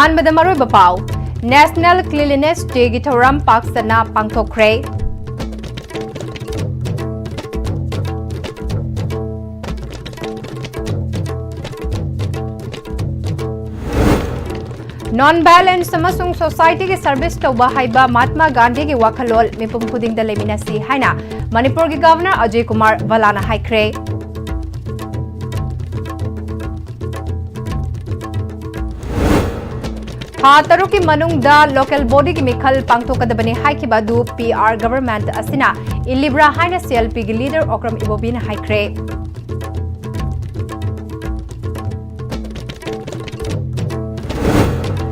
अहानबद मरुब पाव national cleanliness day की थौराम पाकसना पांगथोखरे non violence अमसुंग society की सर्विस तौबा हाइबा महात्मा गांधी की वाखलोल मिपुम खुदिंग द लेमिनासी हाइना मणिपुर की गवर्नर अजय कुमार भल्लाना हाइख्रे तरुक की मनुंग लोकल बॉडी की मिखल पांगथोकदबनी हाइखिबादु पीआर गवर्नमेंट असिना इलिब्रा हाइना सीएलपी की लीडर ओक्रम इबोबीना हाइख्रे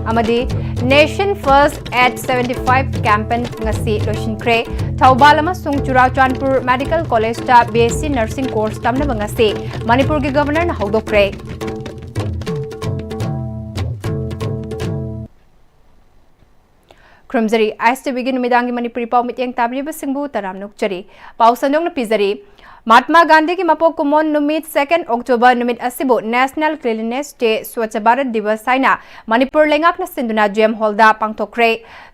अमदी nation first at 75 campaign ngasi लोशिनख्रे थौबाल अमसुंग चुराचानपुर मेडिकल कॉलेज ता बीएससी नर्सिंग कोर्स तमनबा ngasi मणिपुर की गवर्नर ना हौदोखरे क्रमजरी आईएसटीवी की नुमिदांगी मणिपुरी पाव मित्यंग ताबरीब सिंबु तराम नुकचरी पाव संदोंग पिजरी महात्मा गांधी की मपोक कुमोन नुमित 2 अक्टोबर नुमित असिबु national cleanliness day Swachh Bharat Diwas हाइना मणिपुर लेंगाकना सिंधुना जेम हॉलदा पांगथोखरे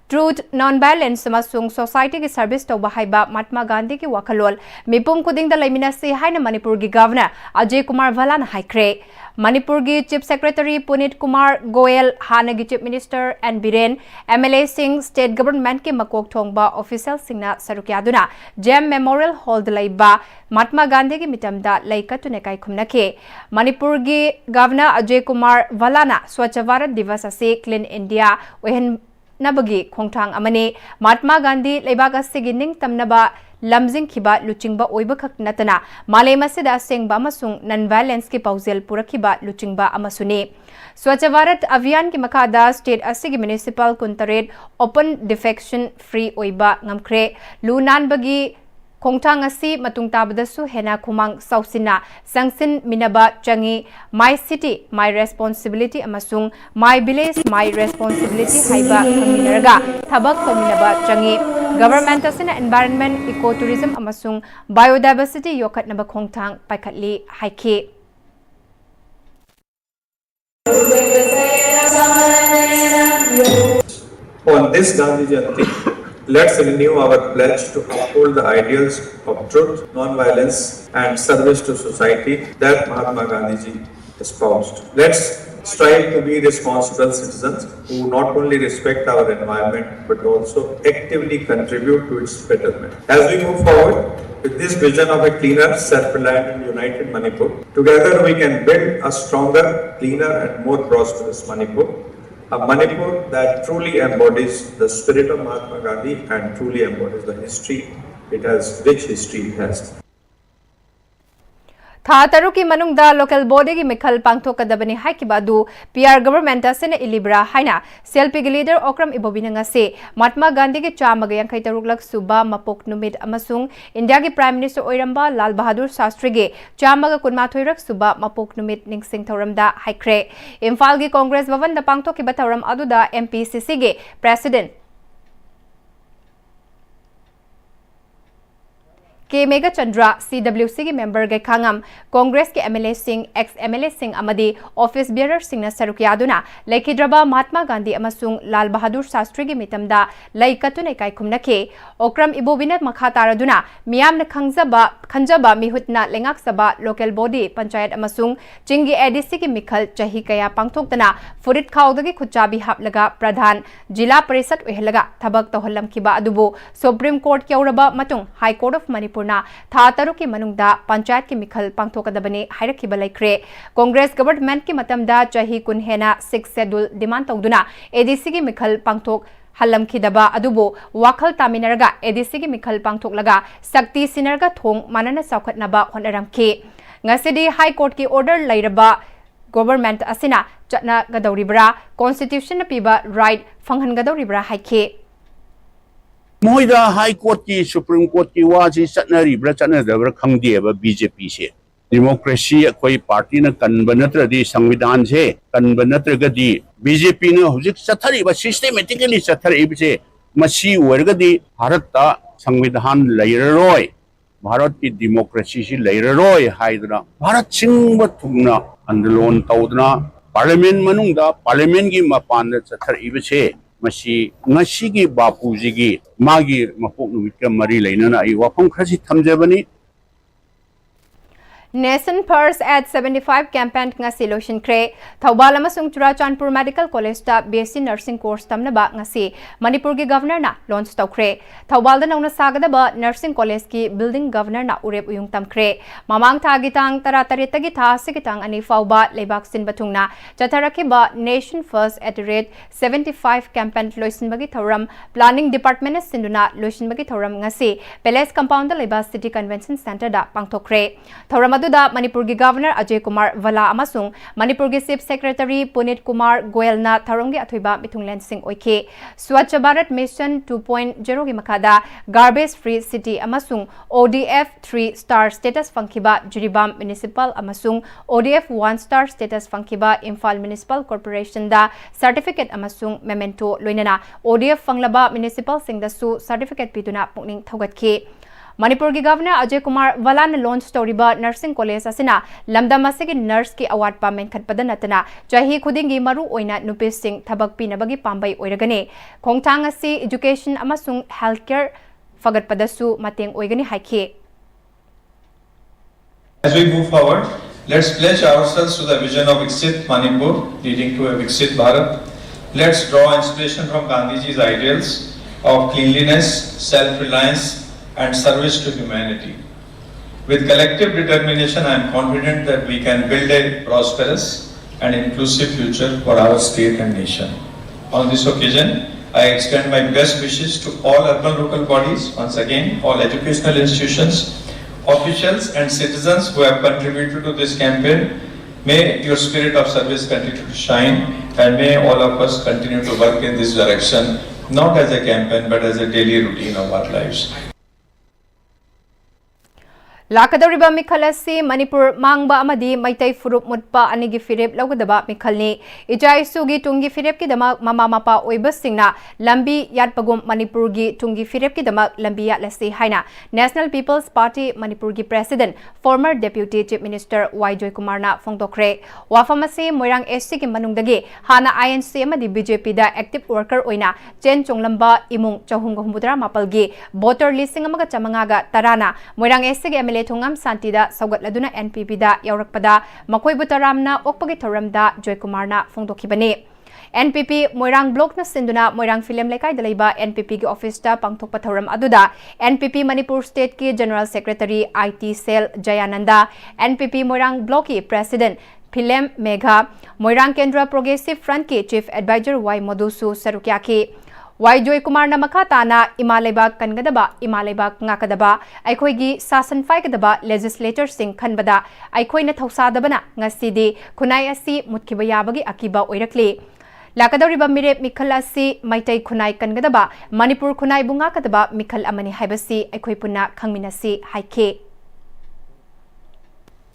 ट्रूथ नॉन वायलेंस अमसुंग सोसाइटी की सर्विस तौबा हाइबा महात्मा गांधी की वाखलोल मिपुम खुदिंग द लेमिनासी हाइना मणिपुर की गवर्नर अजय कुमार भल्लाना हाइख्रे मणिपुर की चीफ सेक्रेटरी पुनीत कुमार गोयल हाना की chief minister N Biren MLA Singh state government के मकोक थोंगबा ऑफिशियल सिंगना सरुक्यादुना जेम मेमोरियल हॉल दलाइबा महात्मा गांधी की मितमदा लैकतुने काई खुमनखे मणिपुर की गवर्नर अजय कुमार भल्लाना स्वच्छ भारत दिवस असे क्लीन इंडिया ओहन नबगी खोंगथांग अमने महात्मा गांधी लेबाक असिगी निंग तमनबा लमजिंग खिबा लुचिंगबा ओइबा खक नतना मालेम असिदा सेंगबा अमसुंग नॉन वायलेंस के पाउजेल पुरखिबा लुचिंगबा अमसुने स्वच्छ भारत अभियान की मखादा स्टेट असिगी म्युनिसिपल कुंतरेट ओपन डिफेक्शन फ्री ओइबा ngамख्रे लु नानबगी खोंगथांग असि मतुंग ताबदसु हेना खुमांग सौसिना संगसिन मिनबा चंगी माय सिटी माय रेस्पॉन्सिबिलिटी अमसुंग माय विलेज माय रेस्पॉन्सिबिलिटी हाइबा खमिनरगा थबक तोमिनबा चंगी गवर्नमेंट असिना एनवायरनमेंट इको टूरिज्म अमसुंग बायोडायवर्सिटी योखतनबा खोंगथांग पाइखतली हाइखे On this Gandhi Jayanti, let's renew our pledge to uphold the ideals of truth, non-violence and service to society that Mahatma Gandhi ji espoused. Let's strive to be responsible citizens who not only respect our environment but also actively contribute to its betterment. As we move forward with this vision of a cleaner, self-reliant and united Manipur, together we can build a stronger, cleaner and more prosperous Manipur. A Manipur that truly embodies the spirit of Mahatma Gandhi and truly embodies the history it has, rich history it has. थातरु की मनुंगदा local body की मिखल पांगथोकदबनी हाइकिबादु PR government असिना इलिब्रा हाइना selfie की leader Okram इबोबिनंगा से महात्मा गांधी के 153 सुबा मपोक नुमित अमसुंग India के prime minister ओइरंबा लाल बहादुर शास्त्री के 153 सुबा मपोक नुमित निंगसिंग थौरमदा हाइख्रे इम्फाल की कांग्रेस भवन द पांगथोकिबा थौरम अदुदा एमपीसीसी के president K Meghachandra CWC की मेंबर गे खांगम कांग्रेस के MLA Singh ex MLA Singh अमदी ऑफिस बियरर सिंह सरुकियादुना लेखिद्रबा महात्मा गांधी अमसुंग लाल बहादुर शास्त्री की मितमदा लैकतुने काइखुमनखे ओक्रम इबोबिना मखा तारदुना मियामना खंजबा मिहुतना लेंगाक सभा लोकल बॉडी पंचायत अमसुंग चिंगी एडीसी की मिखल चही कया पांगथोकतना फुरित खाउदगी खुचाबी हापलगा प्रधान जिला परिषद ओहलगा थबक तोहलमखिबा अदुबो सुप्रीम कोर्ट केउरबा मतुंग हाई कोर्ट ऑफ मणिपुर था तरुक की मनुंगदा पंचायत की मिखल पांगथोकदबने हाइरखिबा लैख्रे कांग्रेस गवर्नमेंट की मतमदा चही कुन हेना 6 शेड्यूल डिमांड तौदुना एडीसी की मिखल पांगथोक हल्लमखिदबा अदुबो वाखल तामिनरगा एडीसी की मिखल पांगथोकलगा शक्ति सिनरगा थोंग मानना साउखतनबा होनरमखि ngасidi हाई कोर्ट की ऑर्डर लैरबा गवर्नमेंट असिना चटना गदौरिब्रा कॉन्स्टिट्यूशन पीबा राइट फंगहनगदौरिब्रा हाइखे मोइदा हाई कोर्ट की सुप्रीम कोर्ट की वाजी चटनरीब्रा चटनदब्रा खंगदेबा बीजेपी से डेमोक्रेसी अखोई पार्टी न कन्ब नत्रदि संविधान से कन्ब नत्रगदि बीजेपी ने हुजिक चथरीबा सिस्टेमेटिकली चथरीबसे मसी ओरगदि भारत ता संविधान लैररोय भारत की डेमोक्रेसी से लैररोय हाइदना भारत सिंब थुंगना आंदोलन तौदना पार्लियामेंट मनुंगदा पार्लियामेंट की मपान चथरइबसे मसी ngasi बापूजी की मागी मपोक नुमित का मरी लेना आई वाफम खसी थमजबनी Nation First at 75 campaign ngasi lotion kre Thawbal amasung Churachandpur Medical College ta BSc Nursing course tamnaba ngasi Manipur gi governor na launch tawkre Thawbal da nauna sagadaba Nursing College ki building governor na urep uyung tamkre Mamang thagi tang taratari tagi tha sigitang ani fawba lebak sin batungna chatharaki ba Nation First at the rate 75 campaign lotion bagi thoram planning department na sinduna lotion bagi thoram ngasi Palace compound da leba city convention center da pangthokre thoram Aduda Manipur gi Governor Ajay Kumar Vala amasung Manipur gi Chief Secretary Punit Kumar Goyal na tharong gi athoiba mithunglen sing oike Swachh Bharat Mission 2.0 gi makada garbage free city amasung ODF 3 star status fangkiba Jiribam Municipal amasung ODF 1 star status fangkiba Imphal Municipal Corporation da certificate amasung memento loinana ODF fanglaba municipal singda su certificate pituna pungning thogatki Manipur ki Governor Ajay Kumar Vala na launch story ba nursing college asina lamdam asigi nurse ki award pa men khatpada natana chahi khudingi maru oina nupi sing thabak pinabagi pambai oiragani khongthang asi education amasung healthcare fagatpadasu mateng oigani haikhe As we move forward, let's pledge ourselves to the vision of Viksit Manipur leading to a Viksit Bharat. Let's draw inspiration from Gandhiji's ideals of cleanliness, self-reliance and service to humanity. With collective determination, I am confident that we can build a prosperous and inclusive future for our state and nation. On this occasion, I extend my best wishes to all urban local bodies, once again, all educational institutions, officials and citizens who have contributed to this campaign. May your spirit of service continue to shine and may all of us continue to work in this direction, not as a campaign but as a daily routine of our lives. Lakadoriba Mikhalasi Manipur Mangba Amadi Maitai Furup Mutpa Anigi Firip Laugadaba Mikhalni Ijai Sugi Tungi Firip ki damak Mama Mapa Oibasingna Lambi Yatpagum Manipur gi Tungi Firip ki damak Lambi Yatlasi Haina National People's Party Manipur gi President former Deputy Chief Minister Y. Joy Kumar na Fongtokre Wafamasi Moirang SC ki Manungdagi Hana INC Amadi BJP da active worker oina Chen Chonglamba Imung Chahunga Humudra Mapalgi voter listing amaga chamangaga Tarana Moirang SC ki MLA Thongam Santida Saugat Laduna NPP da Yaurakpada Makoy Butaramna Okpagi Thoramda Joy Kumar na Fongdokibani NPP Moirang Block na sinduna Moirang Film Lekay Dalaiba NPP ki office ta pangthokpa thoram aduda NPP Manipur State ki General Secretary IT Cell Jayananda NPP Moirang Block ki President Philem Megha Moirang Kendra Progressive Front ki Chief Advisor Y Modusu Sarukyaki Y. Joy Kumar na makatana Imalebak Kangadaba Imalebak Ngakadaba Aikoigi Sasan Faikadaba Legislator Sing Kanbada Aikoi na Thausadabana Ngasidi Kunai Asi Mutkibayabagi Akiba Oirakli Lakadoriba Mirep Mikhal Asi Maitai Kunai Kangadaba Manipur Kunai Bunga Kadaba Mikhal Amani Haibasi Aikoi Puna Kangminasi Haike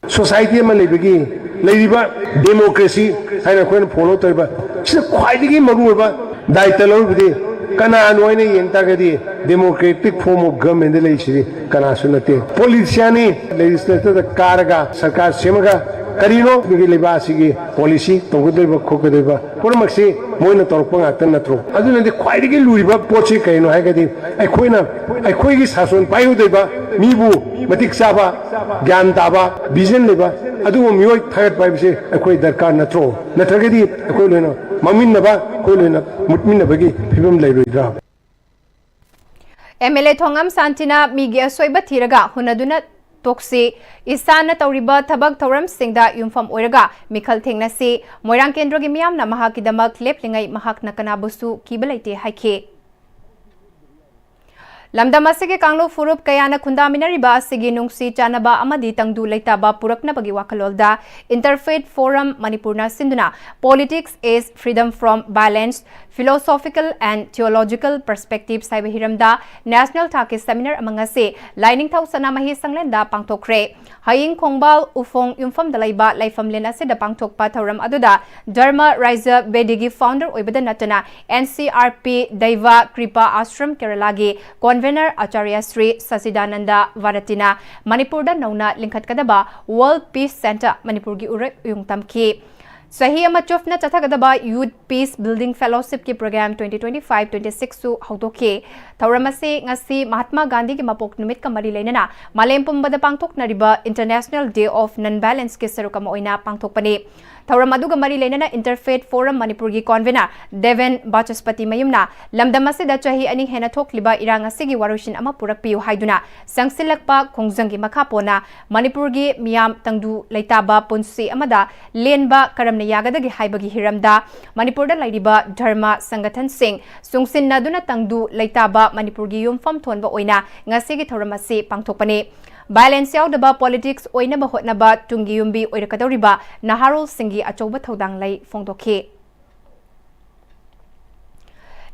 Society ma lebegi leiba democracy haina khoin follow toiba sina khwaidigi maru ba daitalo bidi kana anoine yengta gadi democratic form of government le isri kana sunate politician legislature da karaga sarkar semaga karino bigi leba sigi policy tongudeba khokudeba purmaksi moina torpa ngakta natro aduna de khwaidigi luriba pochi kaino haigadi aikhoigi sason payudeba mibu matik saba gyan taba vision leba adu mioi thagat paibse aikoi darkar natro natragadi aikoi loina mamin naba koi loina mutmin nabagi phibam lairoidra MLA Thongam Santina Migi Asoiba Thiraga Hunaduna Toksi Isana Tauriba Tabak Thoram Singda Yumfam Oiraga Mikhal Thengnasi Moirang Kendro gi miyam na mahakidamak leplingai mahak na kanabusu kibalaite haike Lamdamasige Kanglo Furup Kayana Kundaminariba Sigi Nungsi Chanaba Amadi Tangdu Laitaba Purakna Bagi Wakalolda Interfaith Forum Manipurna Sinduna Politics is Freedom from Violence Philosophical and Theological Perspectives Saibahiramda National Thaki Seminar Amangase Lining Thau Sanamahi Sanglenda Pangtokre Haying Kongbal Ufong Yumfam Dalaiba Laifam Lena Seda Pangtokpa Thoram Aduda Dharma Raisa Bedigi Founder Oibada Natana NCRP Daiva Kripa Ashram Keralagi Convener Acharya Sri Sasidananda Varatina Manipurda Nauna Linkhat Kadaba World Peace Center Manipurgi Urek Yungtamki Sahi ama chofna chathagadaba Youth Peace Building Fellowship ki program 2025-26 su haudoke. Tauramasi ngasi Mahatma Gandhi ki mapok numit ka mari lainana malem pumbada pangtok na riba International Day of Non-Violence ki sarukama oina pangtok pani. Tauram aduga mari lainana Interfaith Forum Manipur gi convener Deven Bachaspati Mayumna lamdamasi da chahi ani hena thok liba irang asigi warushin ama purak piu haiduna sangsilakpa khongjang makapona Manipur gi miyam tangdu leitaba punsi amada lenba karamna yagadagi haibagi hiramda Manipur da lairiba dharma sangathan sing sungsin naduna tangdu leitaba Manipur gi yumfam thonba oina ngasigi thoramasi pangthokpani Violence yaudaba politics oina ba hotnaba tungi yumbi oirakadoriba Naharul Singhi achoba thodang lai fongdokhe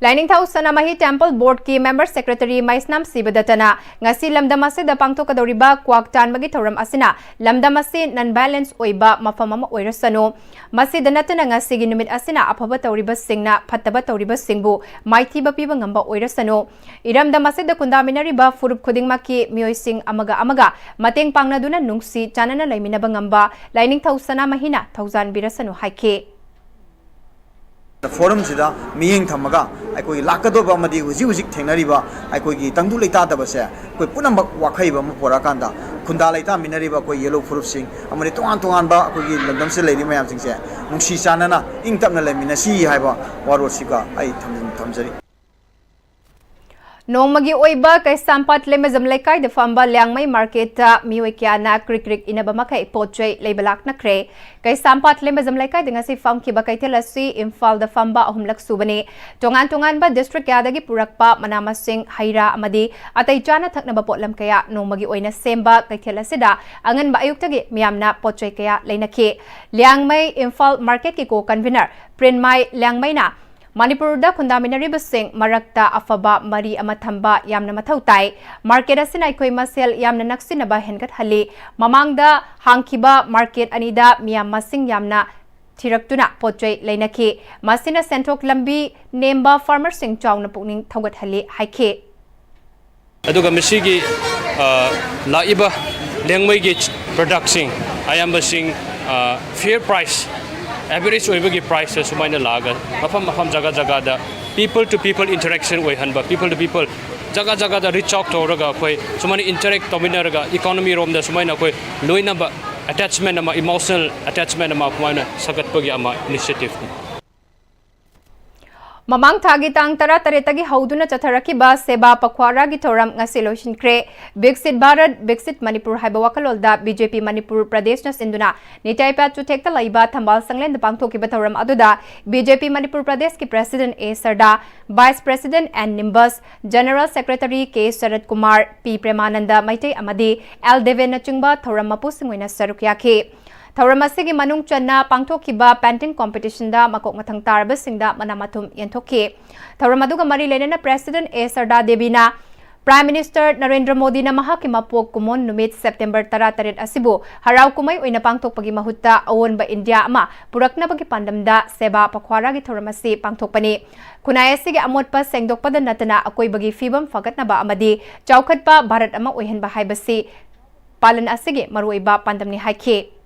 Lining Thau Sanamahi Temple Board ki Member Secretary Maisnam Sibadatana ngasi lamdamase da pangtokadoriba kwaktan bagi thoram asina lamdamase non-violence oiba mafamama oirasano masi danatana ngasi gi numit asina aphaba tawriba singna phattaba tawriba singbu maithiba piba ngamba oirasano iramdamase da kundaminariba furup khudingma ki mioi sing amaga mateng pangnaduna nungsi chanana laiminaba ngamba Lining Thau Sanamahina thousand birasano haike Forum sida miyeng thamaga aikoi lakadoba amadi huji thengnariba aikoi gi tangdu leita dabase koi punambak wakhaiba ma porakanda khunda leita minariba koi yellow furup sing amari tongan ba koi gi landamse leiri mayam singse nungsi chanana ingtapna leminasi haiba warosiga ai thamjari Nongmagi oiba kay sampat lemezam laikai de famba liangmai market mioi kya na krik inaba makai pochoi leibalak na kre kay sampat lemezam laikai de ngasi fam ki bakai telasi Imphal da famba ahumlak subani tongan ba district kya dagi purakpa manamasing haira amadi atai chana thakna ba potlam kaya nongmagi oina semba kay telasida angan ba ayuk tagi miyamna pochoi kaya leinakhe liangmai Imphal market ki ko convener Prinmai liangmai na Manipur da kundaminari basing marakta afaba mari amathamba yamna mathautai market asina ikoi masel yamna naksina ba hengat hali mamangda hangkiba market anida miyam masing yamna thiraktuna pochoi leinaki masina sentok lambi nemba farmer sing chawna pukning thogat hali haike aduga misigi laiba lengmai gi production ayamba sing fair price average oibagi price sumaina laga mafam jaga da people to people interaction oi hanba people to people jaga da reach out toraga koi sumani interact tominaraga economy rom da sumaina koi loina ba attachment ama emotional attachment ama kuana sagatpagi ama initiative Mamang thagi tang tara taretagi hauduna chatharaki ba seba pakhwara gi thoram ngasi loishinkre Bixit Bharat Bixit Manipur haiba wakalolda BJP Manipur Pradesh na sinduna nitai pa chuthekta laiba thambal sanglen pangthoki ba thoram aduda BJP Manipur Pradesh ki President A Sarda Vice President and Nimbus General Secretary K Sarat Kumar P Premananda Maitai amadi L Deven na chungba thoram mapu singoina sarukyakhe Thauramasi manung channa pangthokiba painting competition da makok mathang tarba singda manamathum yenthoki Thauramaduga mari lenena President A Sarda Debina Prime Minister Narendra Modi na mahaki mapok kumon numit September 13 asibu harau kumai oina pangthokpagi mahutta awon ba India ama purakna bagi pandamda seba pakhwara gi Thauramasi pangthokpani kunai asigi amotpa sengdokpa da natana akoi bagi fibam fagatna ba amadi chaukhatpa Bharat ama oihan ba haibasi palan asigi maruiba pandamni haike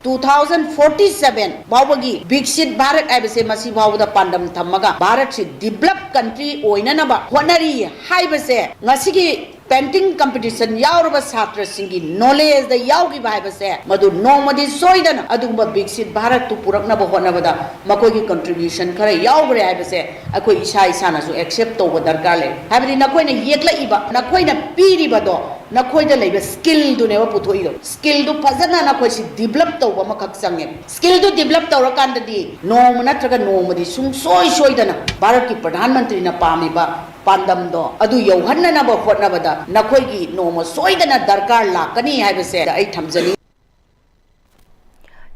2047 बावगी विकसित भारत आइबसे मसी बावदा पांडम थमगा भारत से develop country ओइननबा honorary हाइबसे ngasiगी painting competition यावरबा छात्र सिंगी knowledge the यावगी बाइबसे मदु नोमदि सोइदन अदुगबा विकसित भारत तु पुरकनबा होनबदा मकोगी contribution खरे यावरे आइबसे अखोइ इसा इसानासु accept तोबा दरकार ले हाबदि नकोइना येक्लाइबा नकोइना पीरिबदो नकोइदा लेबा स्किल दुनेबा पुथोइदो स्किल दु फजना नकोइसि डेवलप तोबा मखक संगे स्किल दु डेवलप तोरकांददि नोम नत्रगा नोमदि सुंग सोइ सोइदना भारत की प्रधानमंत्री ना पामिबा पांडमदो अदु यौहन्ननबा होटनबदा नखोइगी नोम सोइदना दरकार लाकनी हाइबसे आई थमजनी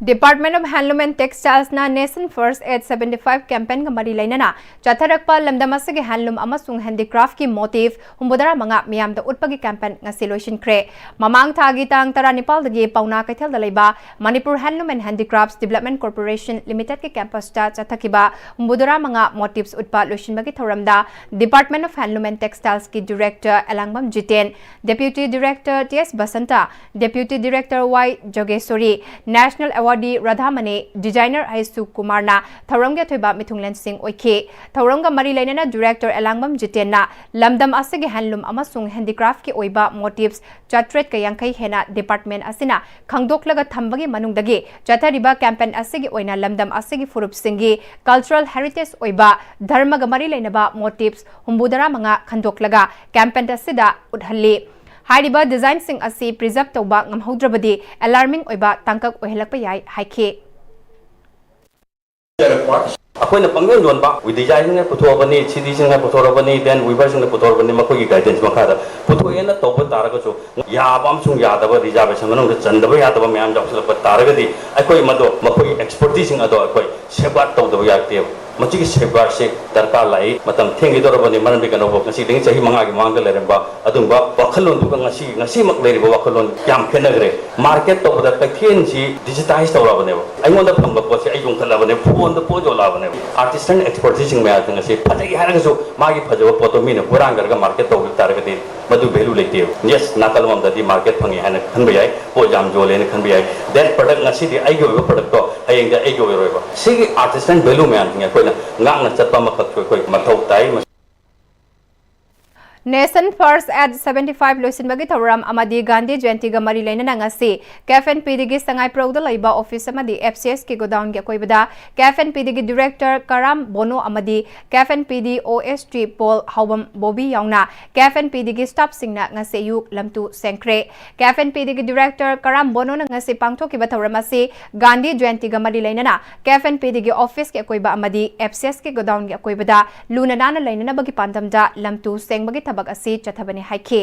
Department of Handloom and Textiles na Nation First 875 campaign ngamari lainana chatharakpa lamdamasigi handloom amasung handicraft ki motif humbudara manga miyam da utpagi campaign ngasi loishinkre mamang thagi tang tara Nepal dagi pauna kaithal da leiba Manipur Handloom and Handicrafts Development Corporation Limited ki campus ta chathakiba humbudara manga motifs utpa loishinbagi thoramda Department of Handloom and Textiles ki Director Elangbam Jiten Deputy Director TS Basanta Deputy Director Y Jogesori National Award Awardee Radhamani Designer Aisu Kumarna Thaurangge Thoiba Mithunglen Singh Oikhe Thaurangga Mari Lainana Director Elangmam Jitenna Lamdam Asigi Handloom Amasung Handicraft ki Oiba Motifs Chatret Kayankai Hena Department Asina Khangdoklaga Thambagi Manungdagi Chathariba Campaign Asigi Oina Lamdam Asigi Furup Singhi Cultural Heritage Oiba Dharmaga Mari Lainaba Motifs Humbudara Manga Khandoklaga Campaign Asida Udhalli Hariba design sing asi preserve tauba ngamhaudrabadi alarming oiba tangkak ohelakpa yai haikhe अखोइना पंगन लोनबा वी design ने पुथोबनी CD सिंग ने पुथोरबनी then Weaver सिंग ने पुथोरबनी मखोगी guidance मखादा पुथोएना तौब तारगसु याबाम सुंग Yadav reservation मनों चंदब Yadav ma'am जौसलप तारगदी अखोइ मदो मखोई expertise सिंग अदो अखोइ सेफगार्ड तौदब याते मचिगी सेफगार्ड से दरकार लाई मतम थेंगी दोरबनी मनबे कनोबो ngasi ding chahi manga gi mangda leremba adumba wakhalon du ngasi mak leriba wakhalon yam khenagre market tawda takhen si digitize tawrabane aingonda phangba posi ai jong khalabane phone da pojo labane artist and expertise sing maya ngasi phajai haraga magi phajaba poto mina purang garga market tawbi taragati madu value lete yes nakal mam da di market phangi hana khanba yai po jam jole ne khanba yai then product ngasi di ai go product to ayeng da ai go roiba sigi artist and value maya ngai koina ngang na chatpa makhat koi mathau tai Nation First at 75 Loisinbagi Tharam Amadi Gandhi Jayanti ga mari lainana ngasi KFNPD gi sangai prauda laiba office amadi FCS ki godown gi koibada KFNPD gi director Karam Bono amadi KFNPD OST Paul Hawam Bobby yauna KFNPD gi staff singna ngasi yuk lamtu sengkre KFNPD gi director Karam Bono na ngasi pangthoki ba tharam asi Gandhi Jayanti ga mari lainana KFNPD gi office ki koiba amadi FCS ki godown gi koibada luna nana lainana bagi pandamda lamtu sengbagi tabak asi chathabani haikhe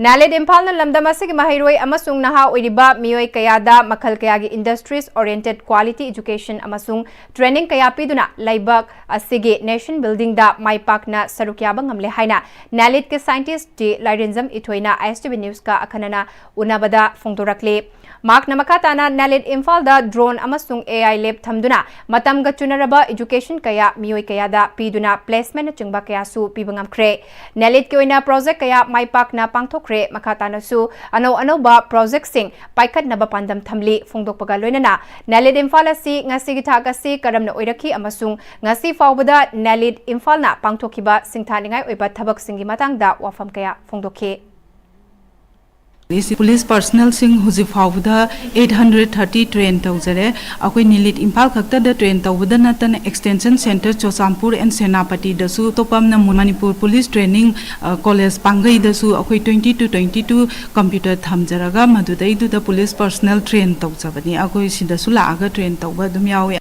Naled Impal na lamdam asigi mahiroi amasung naha oiriba miyoi kayada makhal kayagi industries oriented quality education amasung training kaya piduna laibak asigi nation building da maipak na sarukyaba ngamle haina Naled ke scientist di Lairinzam itoina ISTV news ka akhanana unabada phongdorakle Mark Namakatana Naled Impal da drone amasung AI lab thamduna matam ga chunaraba education kaya miyoi kaya da piduna placement na chungba kaya su pibangam kre Naled ke oina project kaya maipak na pangthokre Makatana su ano ba project sing paikat na ba pandam thamli phongdokpaga loinana Naled Impal asi ngasi gi thak asi karamna oirakhi amasung ngasi fawbada Naled Impal na pangthokiba singthaningai oiba thabak singi matangda wafam kaya phongdokhe Police personnel sing huji fawda 830 train tawjare akoi Naled Impal khakta da train tawda natan extension center Chosampur and Senapati dasu topam na Manipur police training college pangai dasu akoi 20 to 22 computer thamjaraga madudai du da police personnel train tawjabani akoi sidasu laaga train tawba dum yawe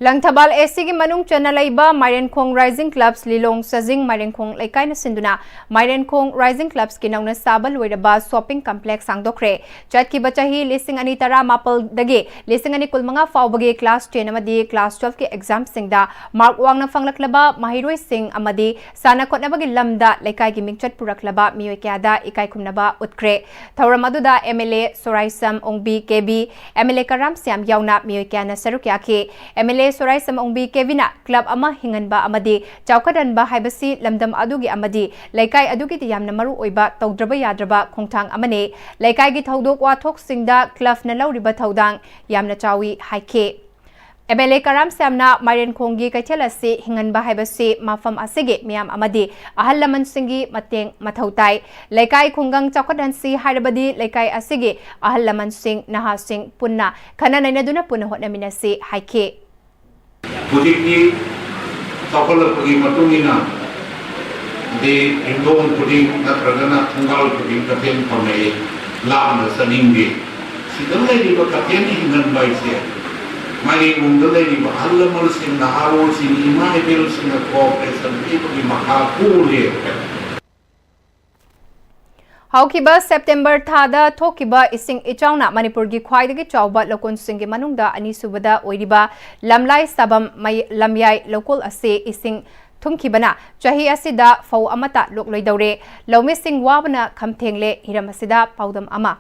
Langthabal AC gi manung chana laiba Mairenkhong Rising Clubs Lilong Sajing Mairenkhong laikai na sinduna Mairenkhong Rising Clubs ki nauna sabal loiraba shopping complex sangdokre chat ki bachahi lising ani tara mapal dage lising ani kulmanga fawbage class 10 amadi class 12 ki exam singda mark wangna fanglaklaba mahiroi sing amadi sana khotnabagi lamda laikai gi mingchat puraklaba miyoi kyada ikai khumnaba utkre thawramaduda MLA Soraisam Ongbi KB MLA Karam Siam yauna miyoi kyana sarukya ki MLA Sorai Samongbi Kevina Club ama hinganba amadi chaukadanba haibasi lamdam adugi amadi laikai adugi ti yamna maru oiba tawdraba yadraba khongthang amane laikai gi thodok wathok singda club na lauriba thodang yamna chawi haike MLA Karam Samna Mairenkhonggi kaithelasi hinganba haibasi mafam asige miyam amadi ahal laman singi mateng mathautai laikai khungang chaukadansi hairabadi laikai asige ahal laman sing naha sing punna khana nainaduna punna hotnaminasi haike Pudikni tapala pugi matungina de indong pudik natragana tunggal pudik katen pamai lam saningi sidalai di katen hingan baise mari undalai di halamal sin naharo sin imai bel sin cooperation pugi mahakule Haukiba September thada thokiba ising ichauna Manipur gi khwaidagi chawba lokon singi manungda ani subada oiriba lamlai sabam mai lamyai lokol ase ising thumkibana chahi asida fau amata lokloi daure lawmi sing wabana khamthengle hiram asida paudam ama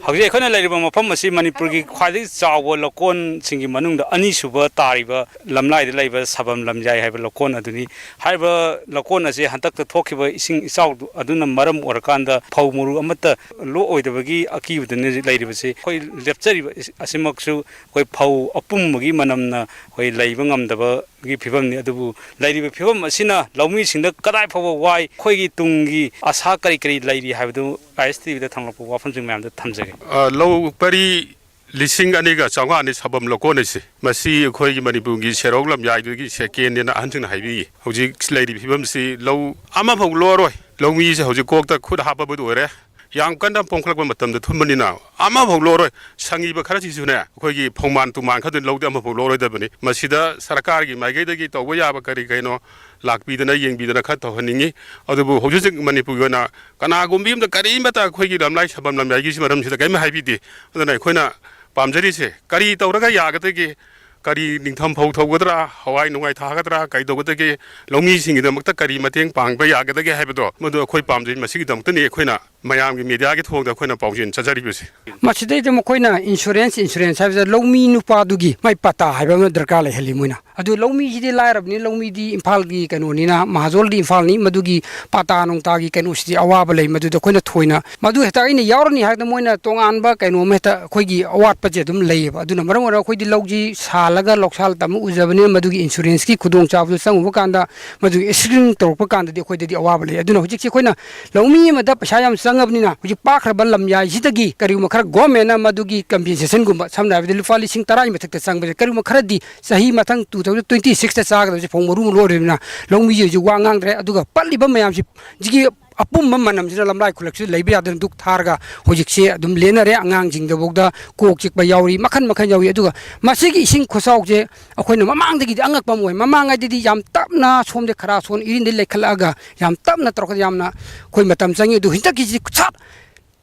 ꯍꯧꯖꯤꯛ ꯑꯩꯈꯣꯏꯅ ꯂꯩꯔꯤꯕ ꯃꯐꯝ ꯑꯁꯤ ꯃꯅꯤꯄꯨꯔꯒꯤ ꯈ꯭ꯋꯥꯏꯗꯒꯤ ꯆꯥꯎꯕ ꯂꯧꯀꯣꯟꯁꯤꯡꯒꯤ ꯃꯅꯨꯡꯗ ꯑꯅꯤꯁꯨꯕ ꯇꯥꯔꯤꯕ ꯂꯝꯂꯥꯏꯗ ꯂꯩꯕ ꯁꯥꯕꯝ ꯂꯝꯖꯥꯏ ꯍꯥꯏꯕ ꯂꯧꯀꯣꯟ ꯑꯗꯨꯅꯤ ꯍꯥꯏꯔꯤꯕ ꯂꯧꯀꯣꯟ ꯑꯁꯤ ꯍꯟꯗꯛꯇ ꯊꯣꯛꯈꯤꯕ ꯏꯁꯤꯡ ꯏꯆꯥꯎ ꯑꯗꯨꯅ ꯃꯔꯝ ꯑꯣꯏꯔꯀꯥꯟꯗ ꯐꯧ ꯃꯔꯨ ꯑꯃꯠꯇ ꯂꯣꯛꯑꯣꯏꯗꯕꯒꯤ ꯑꯀꯤꯕꯗꯨꯅꯤ ꯂꯩꯔꯤꯕꯁꯤ ꯑꯩꯈꯣꯏ ꯂꯦꯞꯆꯔꯤꯕ ꯑꯁꯤꯃꯛꯁꯨ ꯑꯩꯈꯣꯏ ꯐꯧ ꯑꯄꯨꯝꯕꯒꯤ ꯃꯅꯝꯅ ꯑꯩꯈꯣꯏ ꯂꯩꯕ ꯉꯝꯗꯕꯒꯤ ꯐꯤꯕꯝꯅꯤ ꯑꯗꯨꯕу ꯂꯩꯔꯤꯕ ꯐꯤꯕꯝ ꯑꯁꯤꯅ ꯂꯧꯃꯤꯁꯤꯡꯗ ꯀꯗꯥꯏ ꯐꯥꯎꯕ ꯋꯥꯏ ꯑꯩꯈꯣꯏꯒꯤ ꯇꯨꯡꯒꯤ ꯑꯁꯥ ꯀꯔꯤ ꯂꯩꯔꯤ ꯍꯥꯏꯕꯗꯨ ISTVꯗ ꯊꯝꯂꯛꯄ ꯋꯥꯐꯝꯁꯤꯡ ꯃꯌꯥꯝꯗ ꯊꯝꯖꯒꯦ ꯂꯧ ꯄꯔꯤ 2,250 ꯁꯥꯕꯝ ꯂꯧꯀꯣꯟꯅꯤꯁꯤ ꯃꯁꯤ ꯑꯩꯈꯣꯏꯒꯤ ꯃꯅꯤꯄꯨꯔꯒꯤ ꯁꯦꯔꯧ ꯂꯝꯌꯥꯏꯗꯒꯤ ꯁꯦꯀꯦꯟꯗꯅ ꯑꯍꯟꯁꯤꯡꯅ ꯍꯥꯏꯕꯤ ꯍꯧꯖꯤꯛ ꯂꯩꯔꯤꯕ ꯐꯤꯕꯝꯁꯤ ꯂꯧ ꯑꯃꯐꯥꯎ ꯂꯣꯔꯣꯏ ꯂꯧꯃꯤꯁꯦ ꯍꯧꯖꯤꯛ ꯀꯣꯛꯇ ꯈꯨꯠ ꯍꯥꯞꯄꯕꯨ ꯑꯣꯏꯔꯦ ꯌꯥꯝ ꯀꯟꯅ ꯄꯣꯡꯈꯠꯂꯛꯄ ꯃꯇꯝꯗ ꯊꯨꯝꯕꯅꯤꯅ ꯑꯃꯐꯥꯎ ꯂꯣꯔꯣꯏ ꯁꯪꯉꯤꯕ ꯈꯔꯁꯤꯁꯨꯅꯦ ꯑꯩꯈꯣꯏꯒꯤ ꯐꯧꯃꯥꯟ ꯇꯨꯃꯥꯟ ꯈꯛꯇ ꯂꯧꯗꯦ ꯑꯃꯐꯥꯎ ꯂꯣꯔꯣꯏꯗꯕꯅꯤ ꯃꯁꯤꯗ ꯁꯔꯀꯥꯔꯒꯤ ꯃꯥꯏꯀꯩꯗꯒꯤ ꯇꯧꯕ ꯌꯥꯕ ꯀꯩꯅꯣ ꯂꯥꯛꯄꯤꯗꯅ ꯌꯦꯡꯕꯤꯗꯅ ꯈꯔ ꯇꯧꯍꯟꯅꯤꯡꯉꯤ ꯑꯗꯨꯕꯨ ꯍꯧꯖꯤꯛ ꯃꯅꯤꯄꯨꯔꯒꯤ ꯑꯣꯏꯅ ꯀꯅꯥꯒꯨꯝꯕꯤ ꯑꯃꯗ ꯀꯔꯤꯃꯠꯇ ꯑꯩꯈꯣꯏꯒꯤ ꯂꯝꯂꯥꯏ ꯁꯥꯕꯝ ꯂꯝꯌꯥꯏꯒꯤ ꯃꯔꯝꯁꯤꯗ ꯀꯔꯤꯝ ꯍꯥꯏꯕꯤꯗꯦ ꯑꯗꯨꯅ ꯑꯩꯈꯣꯏꯅ ꯄꯥꯝꯖꯔꯤꯁꯦ ꯀꯔꯤ ꯇꯧꯔꯒ ꯌꯥꯒꯗꯒꯦ ꯀꯔꯤ ꯅꯤꯡꯊꯝ ꯐꯧ ꯊꯧꯒꯗ꯭ꯔꯥ ꯍꯋꯥꯏ ꯅꯨꯡꯉꯥꯏ ꯊꯥꯒꯗ꯭ꯔꯥ ꯀꯩ ꯇꯧꯒꯗꯒꯦ ꯂꯧꯃꯤꯁꯤꯡꯒꯤꯗꯃꯛꯇ ꯀꯔꯤ ꯃꯇꯦꯡ ꯄꯥꯡꯕ ꯌꯥꯒꯗꯒꯦ ꯍꯥꯏꯕꯗꯣ ꯃꯗꯨ ꯑꯩꯈꯣꯏ ꯄꯥꯝꯖꯩ ꯃꯁꯤꯒꯤꯗꯃꯛꯇꯅꯤ ꯑꯩꯈꯣꯏꯅ ꯃꯌꯥꯝꯒꯤ ꯃꯤꯗꯤꯌꯥꯒꯤ ꯊꯣꯡꯗ ꯑꯩꯈꯣꯏꯅ ꯄꯥꯎꯖꯦꯜ ꯆꯠꯆꯔꯤꯕꯁꯤ ꯃꯁꯤꯗꯩꯗ ꯃꯈꯣꯏꯅ ꯏꯟꯁꯨꯔꯦꯟꯁ ꯍꯥꯏꯕꯁꯦ ꯂꯧꯃꯤ ꯅꯨꯄꯥꯗꯨꯒꯤ ꯃꯥꯏ ꯄꯇꯥ ꯍꯥꯏꯕ ꯑꯃ ꯗꯔꯀꯥꯔ ꯂꯩꯍꯜꯂꯤ ꯃꯣꯏꯅ ꯑꯗꯨ ꯂꯧꯃꯤꯁꯤꯗꯤ ꯂꯥꯏꯔꯕꯅꯤ ꯂꯧꯃꯤꯗꯤ ꯏꯝꯐꯥꯜꯒꯤ ꯀꯩꯅꯣꯅꯤꯅ ꯃꯍꯥꯖꯣꯜꯗꯤ ꯏꯝꯐꯥꯜꯅꯤ ꯃꯗꯨꯒꯤ ꯄꯇꯥ ꯅꯨꯡꯇꯥꯒꯤ ꯀꯩꯅꯣꯁꯤꯗꯤ ꯑꯋꯥꯕ ꯂꯩ ꯃꯗꯨꯗ ꯑꯩꯈꯣꯏꯅ ꯊꯣꯏꯅ ꯃꯗꯨ ꯍꯦꯛꯇ ꯑꯩꯅ ꯌꯥꯎꯔꯅꯤ ꯍꯥꯏꯕꯗ ꯃꯣꯏꯅ ꯇꯣꯉꯥꯟꯕ ꯀꯩꯅꯣꯝ ꯍꯦꯛꯇ ꯑꯩꯈꯣꯏꯒꯤ ꯑꯋꯥꯠꯄꯁꯦ ꯑꯗꯨꯝ ꯂꯩꯌꯦꯕ ꯑꯗꯨꯅ ꯃꯔꯝ ꯑꯣꯏꯔꯒ ꯑꯩꯈꯣꯏꯗꯤ ꯂꯧꯁꯤ ꯁꯥꯜꯂꯒ ꯂꯧꯁꯥꯜ ꯇꯝ ꯎꯖꯕꯅꯤꯅ ꯃꯗꯨꯒꯤ ꯏꯟꯁꯨꯔꯦꯟꯁꯀꯤ ꯈꯨꯗꯣꯡꯆꯥꯕꯗꯨ ꯆꯪꯉꯨꯕ ꯀꯥꯟꯗ ꯃꯗꯨꯒꯤ ꯑꯦꯛꯁꯤꯗꯦꯟ ꯇꯧꯔꯛꯄ ꯀꯥꯟꯗꯗꯤ ꯑꯩꯈꯣꯏꯗꯗꯤ ꯑꯋꯥꯕ ꯂꯩ ꯑꯗꯨꯅ ꯍꯧꯖꯤꯛꯁꯤ ꯑꯩꯈꯣꯏꯅ ꯂꯧꯃꯤ ꯑꯃꯗ ꯄꯩꯁꯥ ꯌꯥꯝ ꯆꯪꯉꯕꯅꯤꯅ ꯍꯧꯖꯤꯛ ꯄꯥꯛꯈ꯭ꯔꯕ ꯂꯝꯌꯥꯏꯁꯤꯗꯒꯤ ꯀꯔꯤꯒꯨꯝꯕ ꯈꯔ ꯒꯣꯔꯃꯦꯟꯅ ꯃꯗꯨꯒꯤ ꯀꯝꯄꯦꯟꯁꯦꯁꯟꯒꯨꯝꯕ ꯁꯝꯅ ꯍꯥꯏꯔꯕꯗ ꯂꯨꯄꯥ 10,000 ꯃꯊꯛꯇ ꯆꯪꯕꯁꯦ ꯀꯔꯤꯒꯨꯝꯕ ꯈꯔꯗꯤ ꯆꯍꯤ ꯃꯊꯪ 2026ꯇ ꯆꯥꯒꯗꯕꯁꯦ ꯐꯧ ꯃꯔꯨ ꯂꯣꯏꯔꯕꯅꯤꯅ ꯂꯧꯃꯤꯁꯦ ꯍꯧꯖꯤꯛ ꯋꯥ ꯉꯥꯡꯗ꯭ꯔꯦ ꯑꯗꯨꯒ ꯄꯠꯂꯤꯕ ꯃꯌꯥꯝꯁꯤ ꯍꯧꯖꯤꯛꯀꯤ ꯑꯄꯨꯝꯕ ꯃꯅꯝꯁꯤꯅ ꯂꯝꯂꯥꯏ ꯈꯨꯜꯂꯛꯁꯤꯗ ꯂꯩꯕ ꯌꯥꯗꯅ ꯗꯨꯛ ꯊꯥꯔꯒ ꯍꯧꯖꯤꯛꯁꯦ ꯑꯗꯨꯝ ꯂꯦꯟꯅꯔꯦ ꯑꯉꯥꯡꯁꯤꯡꯗꯐꯥꯎꯗ ꯀꯣꯛ ꯆꯤꯛꯄ ꯌꯥꯎꯔꯤ ꯃꯈꯟ ꯌꯥꯎꯏ ꯑꯗꯨꯒ ꯃꯁꯤꯒꯤ ꯏꯁꯤꯡ ꯈꯨꯆꯥꯎꯁꯦ ꯑꯩꯈꯣꯏꯅ ꯃꯃꯥꯡꯗꯒꯤꯗꯤ ꯑꯉꯛꯄ ꯑꯃ ꯑꯣꯏ ꯃꯃꯥꯡꯉꯩꯗꯗꯤ ꯌꯥꯝ ꯇꯞꯅ ꯁꯣꯝꯗ ꯈꯔ ꯁꯣꯟ ꯏꯔꯤꯟꯗꯩ ꯂꯩꯈꯠꯂꯛꯑꯒ ꯌꯥꯝ ꯇꯞꯅ ꯇꯧꯔꯛꯄꯗ ꯌꯥꯝꯅ ꯑꯩꯈꯣꯏ ꯃꯇꯝ ꯆꯪꯉꯤ ꯑꯗꯨ ꯍꯟꯗꯛꯀꯤꯁꯤ ꯁꯠ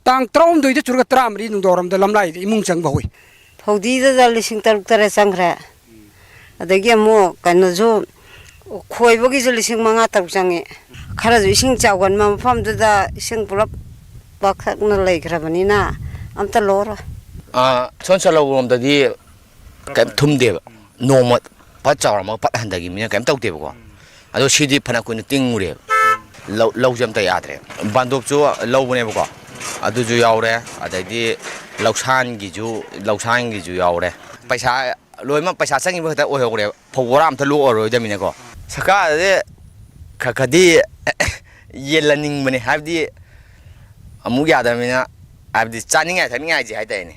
ꯇꯥꯡ 12ꯗ ꯆꯨꯔꯒ 13 ꯅꯨꯡꯗꯥꯡꯋꯥꯏꯔꯝꯗ ꯂꯝꯂꯥꯏꯗ ꯏꯃꯨꯡ ꯆꯪꯕ ꯍꯧꯏ ꯐꯧꯗꯤꯗ 6,000 ꯆꯪꯈ꯭ꯔꯦ ꯑꯗꯒꯤ ꯑꯃꯨꯛ ꯀꯩꯅꯣꯁꯨ ꯈꯣꯏꯕꯒꯤꯁꯨ 5,000 ꯆꯪꯉꯦ ꯈꯔꯁꯨ ꯏꯁꯤꯡ ꯆꯥꯎꯒꯟꯕ ꯃꯐꯝꯗꯨꯗ ꯏꯁꯤꯡ ꯄꯨꯂꯞ ꯄꯥꯛꯊꯛꯅ ꯂꯩꯈ꯭ꯔꯕꯅꯤꯅ ꯑꯝꯇ ꯂꯣꯔꯣꯏ ꯁꯣꯟ ꯁꯂꯧꯔꯣꯝꯗꯗꯤ ꯀꯩꯝ ꯊꯨꯝꯗꯦꯕ ꯅꯣꯡꯃ ꯐꯠ ꯆꯥꯎꯔꯝꯃꯒ ꯐꯠ ꯍꯟꯊꯈꯤꯕꯅꯤꯅ ꯀꯩꯝ ꯇꯧꯗꯦꯕꯀꯣ ꯑꯗꯣ ꯁꯤꯗꯤ ꯐꯅ ꯀꯨꯏꯅ ꯇꯤꯡꯉꯨꯔꯦꯕ ꯂꯧꯁꯦ ꯑꯝꯇ ꯌꯥꯗ꯭ꯔꯦ ꯕꯥꯟꯗꯣꯞꯁꯨ ꯂꯧꯕꯅꯦꯕꯀꯣ ꯑꯗꯨꯁꯨ ꯌꯥꯎꯔꯦ ꯑꯗꯩꯗꯤ ꯂꯧꯁꯥꯟꯒꯤꯁꯨ ꯌꯥꯎꯔꯦ ꯄꯩꯁꯥ ꯂꯣꯏꯅꯃꯛ ꯄꯩꯁꯥ ꯆꯪꯉꯤꯕ ꯈꯛꯇ ꯑꯣꯏꯍꯧꯔꯦꯕ ꯐꯧ ꯕꯣꯔꯥ ꯑꯝꯇ ꯂꯣꯛꯑꯔꯣꯏꯗꯕꯅꯤꯅꯀꯣ ꯁꯔꯀꯥꯔꯗꯤ ꯈꯔꯗꯤ ꯌꯦꯜꯍꯟꯅꯤꯡꯕꯅꯦ ꯍꯥꯏꯕꯗꯤ ꯑꯃꯨꯛ ꯌꯥꯗꯕꯅꯤꯅ ꯍꯥꯏꯕꯗꯤ ꯆꯥꯅꯤꯡꯉꯥꯏ ꯊꯛꯅꯤꯡꯉꯥꯏꯁꯦ ꯍꯥꯏꯇꯥꯔꯦꯅꯦ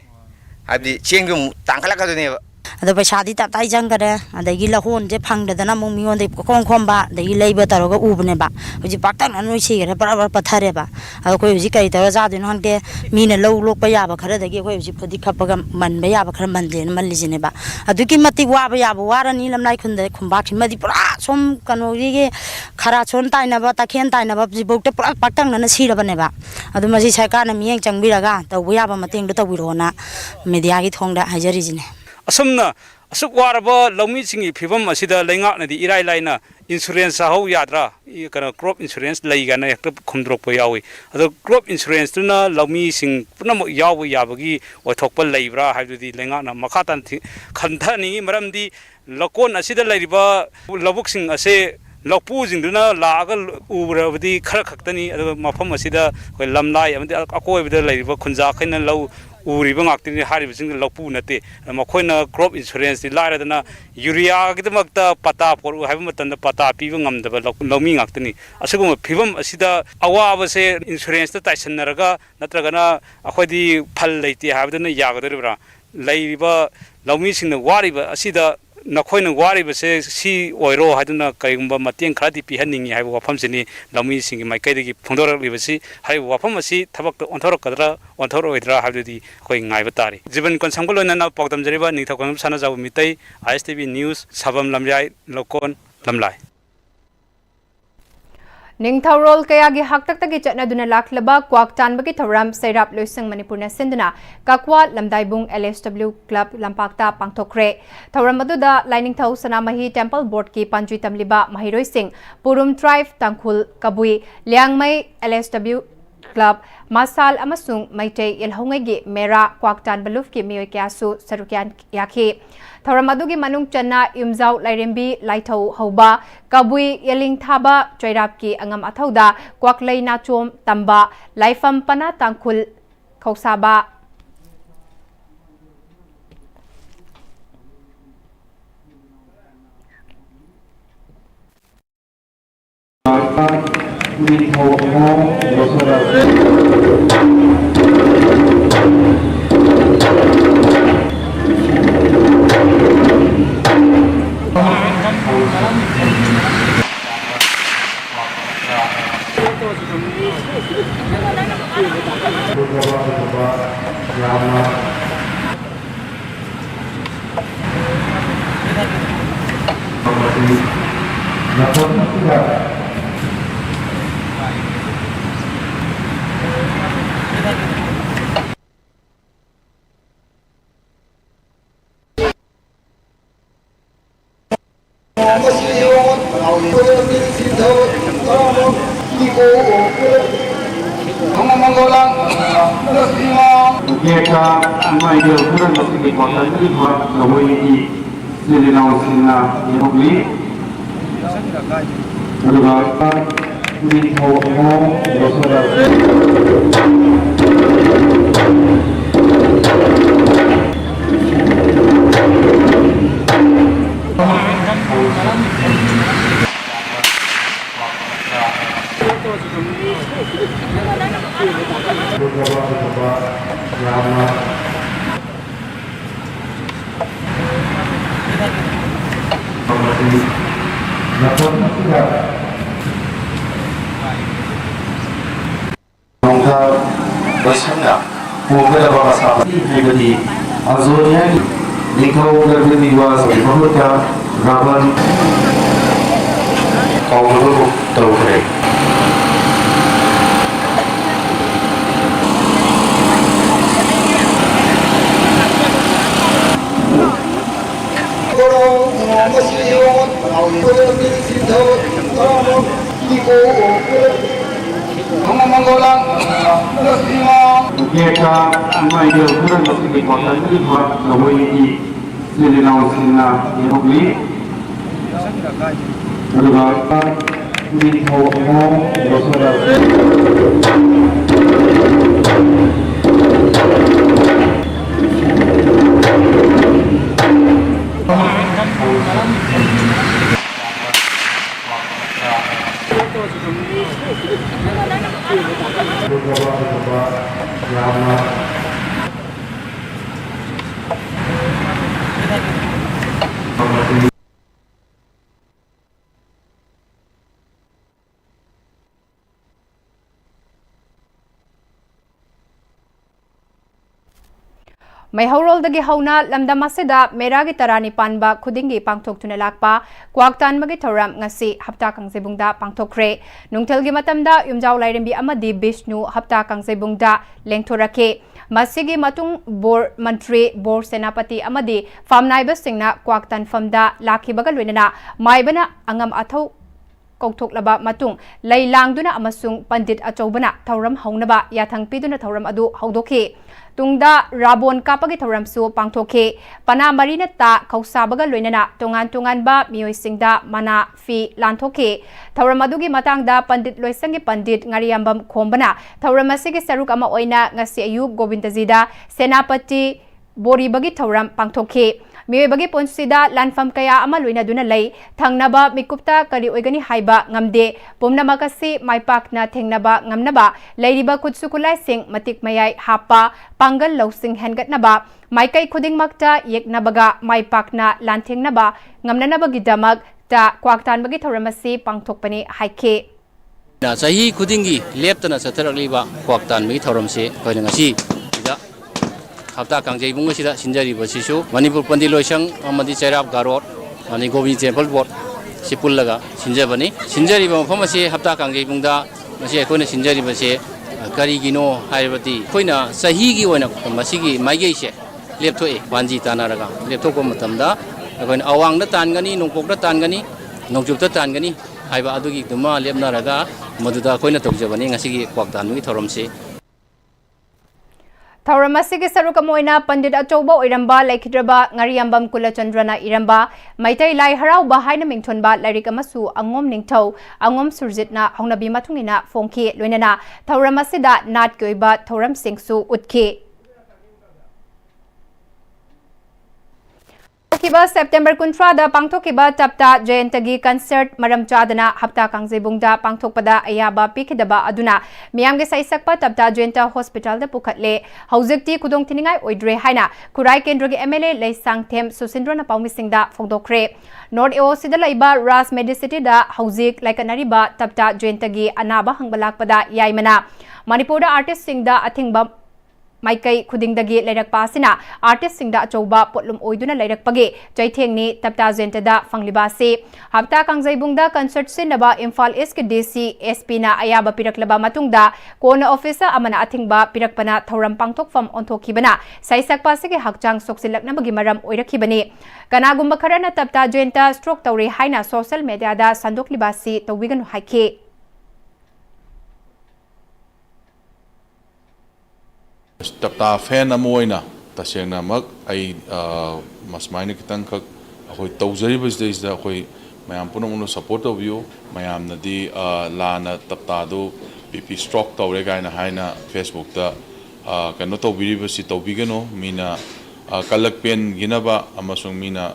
ꯍꯥꯏꯕꯗꯤ ꯆꯦꯡꯁꯨ ꯑꯃꯨꯛ ꯇꯥꯡꯈꯠꯂꯛꯀꯗꯣꯏꯅꯦꯕ ꯑꯗꯣ ꯄꯩꯁꯥꯗꯤ ꯇꯞꯇꯥꯏ ꯆꯪꯈꯔꯦ ꯑꯗꯒꯤ ꯂꯍꯣꯟꯁꯦ ꯐꯪꯗꯗꯅ ꯑꯃꯨꯛ ꯃꯤꯉꯣꯟꯗꯩ ꯈꯣꯝꯕ ꯑꯗꯒꯤ ꯂꯩꯕ ꯇꯧꯔꯒ ꯎꯕꯅꯦꯕ ꯍꯧꯖꯤꯛ ꯄꯥꯛꯇꯛꯅ ꯅꯣꯏ ꯁꯤꯈꯔꯦ ꯕꯔꯥ ꯄꯠꯊꯔꯦꯕ ꯑꯗꯣ ꯑꯩꯈꯣꯏ ꯍꯧꯖꯤꯛ ꯀꯔꯤ ꯇꯧꯔ ꯆꯥꯗꯣꯏꯅꯣ ꯈꯪꯗꯦ ꯃꯤꯅ ꯂꯧ ꯂꯣꯛꯄ ꯌꯥꯕ ꯈꯔꯗꯒꯤ ꯑꯩꯈꯣꯏ ꯍꯧꯖꯤꯛ ꯐꯨꯗꯤ ꯈꯞꯄꯒ ꯃꯟꯕ ꯌꯥꯕ ꯈꯔ ꯃꯟꯖꯦꯅ ꯃꯜꯂꯤꯁꯤꯅꯦꯕ ꯑꯗꯨꯛꯀꯤ ꯃꯇꯤꯛ ꯋꯥꯕ ꯌꯥꯕ ꯋꯥꯔꯅꯤ ꯂꯝꯂꯥꯏ ꯈꯨꯟꯕꯥꯛꯁꯤꯃꯗꯤ ꯄꯨꯔꯥ ꯁꯣꯝ ꯀꯩꯅꯣꯒꯤ ꯈꯔꯥꯁꯣꯟ ꯇꯥꯏꯅꯕ ꯇꯈꯦꯟ ꯇꯥꯏꯅꯕ ꯍꯧꯖꯤꯛꯐꯥꯎꯗ ꯄꯨꯔꯥ ꯄꯥꯛꯇꯛꯅꯅ ꯁꯤꯔꯕꯅꯦꯕ ꯑꯗꯨ ꯃꯁꯤ ꯁꯔꯀꯥꯔꯅ ꯃꯤꯠꯌꯦꯡ ꯆꯪꯕꯤꯔꯒ ꯇꯧꯕ ꯌꯥꯕ ꯃꯇꯦꯡꯗꯣ ꯇꯧꯕꯤꯔꯛꯑꯣꯅ ꯃꯦꯗꯤꯌꯥꯒꯤ ꯊꯣꯡꯗ ꯍꯥꯏꯖꯔꯤꯁꯤꯅꯦ ꯑꯁꯨꯝꯅ ꯑꯁꯨꯛ ꯋꯥꯔꯕ ꯂꯧꯃꯤꯁꯤꯡꯒꯤ ꯐꯤꯕꯝ ꯑꯁꯤꯗ ꯂꯩꯉꯥꯛꯅꯗꯤ ꯏꯔꯥꯏ ꯂꯥꯏꯅ ꯏꯟꯁꯨꯔꯦꯟꯁ ꯆꯥꯍꯧ ꯌꯥꯗ꯭ꯔꯥ ꯀꯩꯅꯣ ꯀ꯭ꯔꯣꯞ ꯏꯟꯁꯨꯔꯦꯟꯁ ꯂꯩꯒꯅ ꯍꯦꯛꯇ ꯈꯨꯝꯗꯣꯔꯛꯄ ꯌꯥꯎꯏ ꯑꯗꯣ ꯀ꯭ꯔꯣꯞ ꯏꯟꯁꯨꯔꯦꯟꯁꯇꯨꯅ ꯂꯧꯃꯤꯁꯤꯡ ꯄꯨꯝꯅꯃꯛ ꯌꯥꯎꯕ ꯌꯥꯕꯒꯤ ꯑꯣꯏꯊꯣꯛꯄ ꯂꯩꯕ꯭ꯔꯥ ꯍꯥꯏꯕꯗꯨꯗꯤ ꯂꯩꯉꯥꯛꯅ ꯃꯈꯥ ꯇꯥꯅ ꯈꯟꯊꯅꯤꯡꯉꯤ ꯃꯔꯝꯗꯤ ꯂꯧꯀꯣꯟ ꯑꯁꯤꯗ ꯂꯩꯔꯤꯕ ꯂꯧꯕꯨꯛꯁꯤꯡ ꯑꯁꯦ ꯂꯧꯄꯨꯁꯤꯡꯗꯨꯅ ꯂꯥꯛꯑꯒ ꯎꯔꯕꯗꯤ ꯈꯔ ꯈꯛꯇꯅꯤ ꯑꯗꯨꯒ ꯃꯐꯝ ꯑꯁꯤꯗ ꯑꯩꯈꯣꯏ ꯂꯝꯂꯥꯏ ꯑꯃꯗꯤ ꯑꯀꯣꯏꯕꯗ ꯂꯩꯔꯤꯕ ꯈꯨꯟꯖꯥꯈꯩꯅ ꯂꯧ ꯎꯔꯤꯕ ꯉꯥꯛꯇꯅꯤ ꯍꯥꯏꯔꯤꯕꯁꯤꯡ ꯂꯧꯄꯨ ꯅꯠꯇꯦ ꯃꯈꯣꯏꯅ ꯀ꯭ꯔꯣꯞ ꯏꯟꯁꯨꯔꯦꯟꯁꯇꯤ ꯂꯥꯏꯔꯗꯅ ꯌꯨꯔꯤꯌꯥꯒꯤꯗꯃꯛꯇ ꯄꯇꯥ ꯄꯣꯔꯛꯎ ꯍꯥꯏꯕ ꯃꯇꯝꯗ ꯄꯇꯥ ꯄꯤꯕ ꯉꯝꯗꯕ ꯂꯧꯃꯤ ꯉꯥꯛꯇꯅꯤ ꯑꯁꯤꯒꯨꯝꯕ ꯐꯤꯕꯝ ꯑꯁꯤꯗ ꯑꯋꯥꯕꯁꯦ ꯏꯟꯁꯨꯔꯦꯟꯁꯇ ꯇꯥꯏꯁꯟꯅꯔꯒ ꯅꯠꯇ꯭ꯔꯒꯅ ꯑꯩꯈꯣꯏꯗꯤ ꯐꯜ ꯂꯩꯇꯦ ꯍꯥꯏꯕꯗꯨꯅ ꯌꯥꯒꯗꯧꯔꯤꯕ꯭ꯔꯥ ꯂꯩꯔꯤꯕ ꯂꯧꯃꯤꯁꯤꯡꯅ ꯋꯥꯔꯤꯕ ꯑꯁꯤꯗ ꯅꯈꯣꯏꯅ ꯋꯥꯔꯤꯕꯁꯦ ꯁꯤ ꯑꯣꯏꯔꯣ ꯍꯥꯏꯗꯨꯅ ꯀꯔꯤꯒꯨꯝꯕ ꯃꯇꯦꯡ ꯈꯔꯗꯤ ꯄꯤꯍꯟꯅꯤꯡꯉꯤ ꯍꯥꯏꯕ ꯋꯥꯐꯝꯁꯤꯅꯤ ꯂꯧꯃꯤꯁꯤꯡꯒꯤ ꯃꯥꯏꯀꯩꯗꯒꯤ ꯐꯣꯡꯗꯣꯔꯛꯂꯤꯕꯁꯤ ꯍꯥꯏꯔꯤꯕ ꯋꯥꯐꯝ ꯑꯁꯤ ꯊꯕꯛꯇ ꯑꯣꯟꯊꯣꯔꯛꯀꯗ꯭ꯔꯥ ꯑꯣꯟꯊꯣꯔꯛꯑꯣꯏꯗ꯭ꯔꯥ ꯍꯥꯏꯕꯗꯨꯗꯤ ꯑꯩꯈꯣꯏ ꯉꯥꯏꯕ ꯇꯥꯔꯤ ꯖꯤꯕꯟ ꯀꯣꯟꯁꯝꯒ ꯂꯣꯏꯅꯅ ꯄꯥꯎꯗꯝꯖꯔꯤꯕ ꯅꯤꯡꯊꯧ ꯁꯥꯟꯅꯖꯥꯎ ꯃꯤꯇꯩ ISTV ꯅ꯭ꯌꯨꯁ ꯁꯥꯕꯝ ꯂꯝꯌꯥꯏ ꯂꯧꯀꯣꯟ ꯂꯝꯂꯥꯏ ꯅꯤꯡꯊꯧꯔꯣꯜ ꯀꯌꯥꯒꯤ ꯍꯥꯛꯇꯛꯇꯒꯤ ꯆꯠꯅꯗꯨꯅ ꯂꯥꯛꯂꯕ ꯀ꯭ꯋꯥꯛ ꯇꯥꯟꯕꯒꯤ ꯊꯧꯔꯝ ꯁꯩꯔꯥꯞ ꯂꯣꯏꯁꯪ ꯃꯅꯤꯄꯨꯔꯅ ꯁꯤꯟꯗꯨꯅ ꯀꯛꯋꯥ ꯂꯝꯗꯥꯏꯕꯨꯡ LSW ꯀ꯭ꯂꯕ ꯂꯝꯄꯥꯛꯇ ꯄꯥꯡꯊꯣꯛꯈ꯭ꯔꯦ ꯊꯧꯔꯝ ꯑꯗꯨꯗ ꯂꯥꯏꯅꯤꯡꯊꯧ ꯁꯅꯥꯃꯍꯤ ꯇꯦꯝꯄꯜ ꯕꯣꯔꯗꯀꯤ ꯄꯥꯟꯖꯤ ꯇꯝꯂꯤꯕ ꯃꯍꯩꯔꯣꯏꯁꯤꯡ ꯄꯨꯔꯨꯝ ꯇ꯭ꯔꯥꯏꯕ ꯇꯥꯡꯈꯨꯜ ꯀꯕꯨꯏ ꯂꯤꯌꯥꯡꯃꯩ LSW क्लब मासाल अमसुंग मैतै यलहौंगैगी मेरा क्वाकतान बलुफ की मियोय क्यासु सरुक्यान याखी थौरम अदुगी मनुंग चन्ना युमजाउ लाइरेंबी लाइथौ हौबा कबुई यलिंग थाबा चोइराप की अंगम अथौदा क्वाकलै नाचोम तंबा लाइफम पना तांखुल खौसाबा मैहौरोलदगी हौना लमदम असिदा मेरागी तरानी पानबा खुदिंगी पांगथोक्तुना लाकपा क्वाकतानबगी थौराम ngasi हप्ता कांगजेबुंगदा पांगथोक्रे नुंगथलगी मतमदा युमजाउ लाइरेंबी अमदी बिष्णु हप्ता कांगजेबुंगदा लेंगथोरके मसिगी मतुंग बोर मंत्री बोर सेनापति अमदी फामनाइबसिंगना क्वाकतान फमदा लाखिबगा लोइनना माइबना अंगम अथौ कौथोक्लबा मतुंग लैलांगदुना अमसुंग पंडित अचौबना थौरम हौनबा याथंग पिदुना थौरम अदु हौदोखे तुंगदा राबोन कापगी थौरमसु पांगथोखे पना मरीना ता खौसाबगा लोइनना तोंगान तोंगानबा मियोइसिंगदा मना फी लांथोखे थौरम अदुगी मतंगदा पंडित लोइसंगी पंडित ngariambam खोंबना थौरम असिगी सरुक अमा ओइना ngasi अयुब गोविंदजीदा सेनापति बोरीबगी थौरम पांगथोखे मियोइबगी पोंसिदा लानफम कया अमा लोइना दुना लै थंगनबा मिकुप्ता करी ओइगनी हाइबा ngamde पुमनमकसी माइपाकना थेंगनबा ngamनबा लैरिबा कुत्सुकुलाई सिंग मतिक मयाई हापा पांगल लौसिंग हेनगतनबा माइकै खुदिंगमक्ता येकनबगा माइपाकना लानथेंगनबा ngamnanabagidamag ta क्वाकतानबगी थौरमसी पांगथोकपने हाइखे चाही खुदिंगी लेप्तना चथरकलिबा क्वाकतानबगी थौरमसे कोइना ngasi हप्ता कांगजेबुंग सिदा सिंजरिबसिसु मणिपुर पंडित लोइसंग अमदि चैराप गारोट अनि गोविंद टेम्पल बोर्ड सिपुलगा सिंजबनी सिंजरिबा मफम असे हप्ता कांगजेबुंगदा मसे अखोइना सिंजरिबसे करिगिनो हाइबति खोइना सहीगी ओइना मसिगी माइगेसे लेपथोए वानजी तानारगा लेपथोको मतमदा अखोइना अवांगदा तानगनी नोंपोकदा तानगनी नोंजुबदा तानगनी हाइबा अदुगी दुमा लेपनारगा मदुदा अखोइना तौजबनी ngasi क्वाकदानुगी थौरमसी थौरम असिगे सरुक अमोइना पंडित अचौबा ओइरंबा लेखिद्रबा ngariambam कुलचंद्रना इरंबा मैतै लाई हराउबा हाइना मिंथोनबा लाइरिक अमसु अंगोम निंगथौ अंगोम सुरजितना हौनबी मथुंगिना फोंखि लोइनना थौरम असिदा नाट कोइबा थौरम सिंगसु उतखि सेप्टेम्बर 13 पांथोकिबा तप्ता जयंतगी कंसर्ट मरम चादना हप्ता कांगजेबुंगदा पांथोकपदा अयाबा पिखिदबा अदुना मियामगे सैसकपा तप्ता जयंत हॉस्पिटल पुखटले हौजिकती खुदोंथिनिंगाई ओइद्रे हाइना खुराई केंद्रगे एमएलए लैसांगथेम सुसिंद्रना पाउमिसिंगदा फोंदोखरे नॉर्थ एओसिदा लैबा राज मेडिसिटीदा हौजिक लाइकनरिबा तप्ता जयंतगी अनाबा हंगबलाकपदा याइमना मणिपुरदा आर्टिस्ट सिंगदा अथिंगबा माइकई खुदिंगदगी लेरकपासिना आर्टिस्ट सिंगदा अचौबा पोटलुम ओइदुना लेरकपगे चैथेंगनी तप्ता जेंटदा फंगलिबासे हप्ता कांगजैबुंगदा कंसर्ट सिनबा इम्फाल ईस्ट के डीसी एसपी ना अयाबा पिरकलबा मतुंगदा कोन ऑफिसर अमना अथिंगबा पिरकपना थौरम पांथोकफम ओंथोखिबना सैसकपासिगे हकचांग सोक्सिलकनबगी मरम ओइरखिबने कनागुंबा खरना तप्ता जेंटा स्ट्रोक तौरे हाइना सोशल मीडियादा संदोकलिबासी तौबिगनु हाइखे तप्ता फैन तसेंगनमक मसमाइन खितंग अखोई तौजरीबसिदैसदा अखोई मैम पुनमुनो सपोर्ट तौबियो मैमनदी लाना तप्तादो बीपी स्ट्रोक तौरे गायना हाइना फेसबुक दा कनो तौबिरिबसि तौबिगनो मीना कलक पेन गिनबा अमसुंग मीना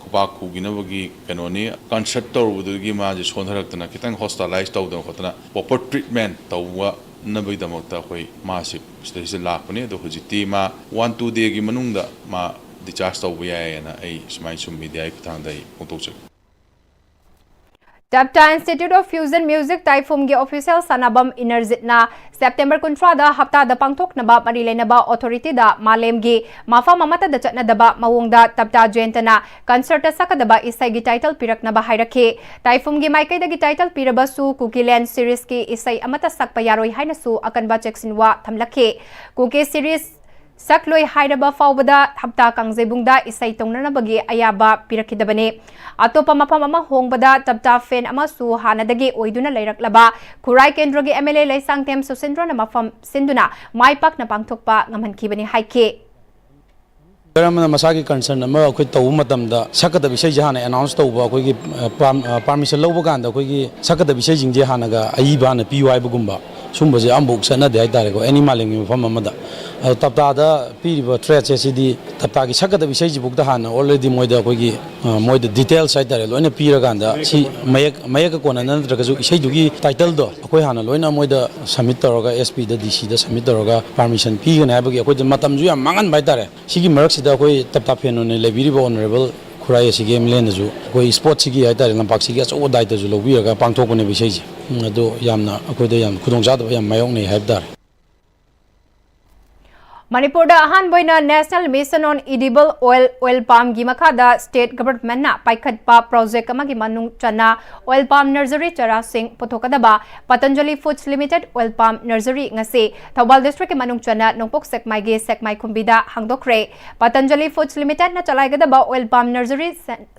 खुपा खुगिनबगी कनोनी कंसर्ट तौरुबदुगी माजे सोनधरक्तना खितंग हॉस्पिटलाइज तौदन खोतना प्रॉपर ट्रीटमेंट तौवा नबैदमक्ता अखोई मासे सिदैसे लाखपने अदो हुजिति मा 1-2 डे गी मनुंगदा मा डिचार्ज तौबा यायना आई सुमाइ सुम मीडिया खुथांगदा पोंतोचक Tapta institute of fusion music ताइफुम के ऑफिशियल सनाबम इनर्जितना सेप्टेम्बर 13 हप्ता द पांथोकनबा मरी लेनबा ऑथोरिटी दा मालेमगी माफा ममता द चटनदबा मवोंगदा तप्ता जयंतना कंसर्ट सकदबा इसै गी टाइटल पिरकनबा हाइरखे ताइफुम गी माइकैदगी टाइटल पिरबसु कुकीलैंड सीरीज की इसै अमता सकपा यारोय हाइनसु अकनबा चेक्सिनवा थमलखे कुकी सीरीज सकलोय हाइरबा फावबदा हप्ता कांगजेबुंगदा इसै तौननबगी अयाबा पिरखिदबने अतोपा मफम अमा होंगबदा तप्ता फेन अमासु हानदगी ओइदुना लैरक्लबा खुराई केंद्रगी एमएलए लैसांगथेम सुसिंद्रना मफम सिंदुना माइपाकना पांथोकपा ngamhankhibani हाइखे गरमना मसागी कंसर्न अमा अखोई तौबा मतमदा सकदा विषय जहाना अनाउंस तौबा अखोई परमिशन लौबा कांदा अखोई सकदा विषय जिंजे हानागा अईबाना पीवाइबगुंबा सुंबजे अम्बुक सनदे हाइतारेको एनी मालिंग मफम अमदा तप्तादा पीरिबा थ्रेट्स एसिदी तप्तागी सकदा विषय जिबुकदा हाना ऑलरेडी मोइदा अखोई मोइदा डिटेल्स हाइतारे लोइना पीरगांदा सी मयक कोना नत्रगजु इसैदुगी टाइटल दो अखोई हाना लोइना मोइदा सबमिट तौरगा एसपी दा डीसी दा सबमिट तौरगा परमिशन पीगने हाबगी अखोई मतमजु याम मांगन बाइतारे सिगी मरक्सिदा अखोई तप्ता फेनोने लेबिरिबा ऑनरेबल खुराई सिगी एमलेनजु अखोई स्पोर्ट सिगी हाइतारे लंपाक सिगी अचो दायित्वजु लौबिरगा पांथोकने विषयजे अदो यामना अखोइदा याम खुदोंजादबा याम मायोंगने हाइबदारे मणिपुर अहानबोइना national mission on edible oil palm की मखादा स्टेट गवर्नमेंट पाइखटपा प्रोजेक्ट अमगी मनुंग चना ऑयल पाम नर्सरी चरा सिंह पुथोकदबा Patanjali foods limited oil palm nursery ngase Thoubal district के मनुंग चना नोंपोक सेकमाई गे सेकमाई खुंबिदा हांगदोखरे पतंजलि फूड्स लिमिटेड ना चलाइगदबा ऑयल पाम नर्सरी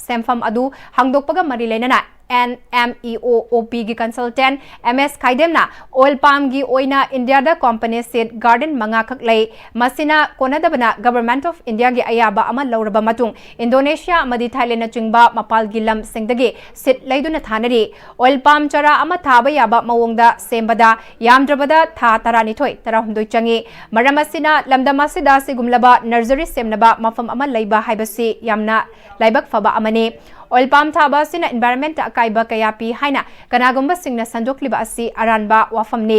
सेमफम अदु हांगदोकपगा मरी लेना NMEOOP की कंसल्टेंट MS खाइदेमना ऑयल पाम की ओइना इंडिया दा कंपनी सीड गार्डन मंगा खक लई मसिना कोनदबना गवर्नमेंट ऑफ इंडिया की अयाबा अमा लौरबा मतुंग इंडोनेशिया अमदी थाईलैंड चिंगबा मपाल की लम सिंगदगे सीड लैदुना थानरी ऑयल पाम चरा अमा थाबा याबा मवोंगदा सेमबदा यामद्रबदा था तरानिथोय तराहुमदोय चंगे मरम असिना लमदमासिदा सिगुमलबा नर्सरी सेमनबा मफम अमा लैबा हाइबसी यामना लाइबक फबा अमने ऑयल पाम थाबा सिना एनवायरनमेंट अकाइबा कयापी हाइना कनागुंबा सिंगना संदोकलिबा असि अरानबा वाफमने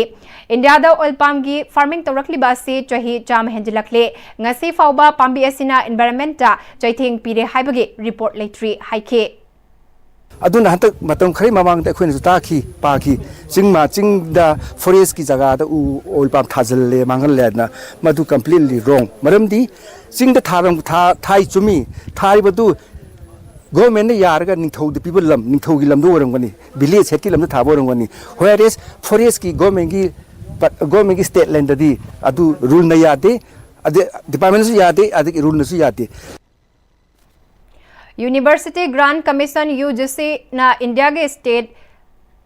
इंडिया दा ऑयल पाम की फार्मिंग तौरकलिबा असि चही चाम हेंजिलखले ngasi फावबा पाम्बी असिना एनवायरनमेंट ता चैथिंग पीरे हाइबगे रिपोर्ट लेट्री हाइखे अदुना हतक मतम खरै ममांग दा खोइन ताखी पाखी चिंगमा चिंगदा फॉरेस्ट की जगह दा ऑयल पाम थाजलले मांगल लेना मधु कंप्लीटली रॉन्ग मरमदी चिंगदा थारम थाई चुमी थारिबदु गवर्नमेंट ने यारगा निथौद पीबल लम निथौगी लमदो ओरंगनी विलेज हेकी लमदो थाबो ओरंगनी वेयर फॉरेस्ट की गवर्नमेंट की स्टेट लैंड दी अदु रूल न यादे अदे डिपार्टमेंट से यादे अदे रूल न से यादे यूनिवर्सिटी ग्रांट कमीशन UGC ना इंडिया के स्टेट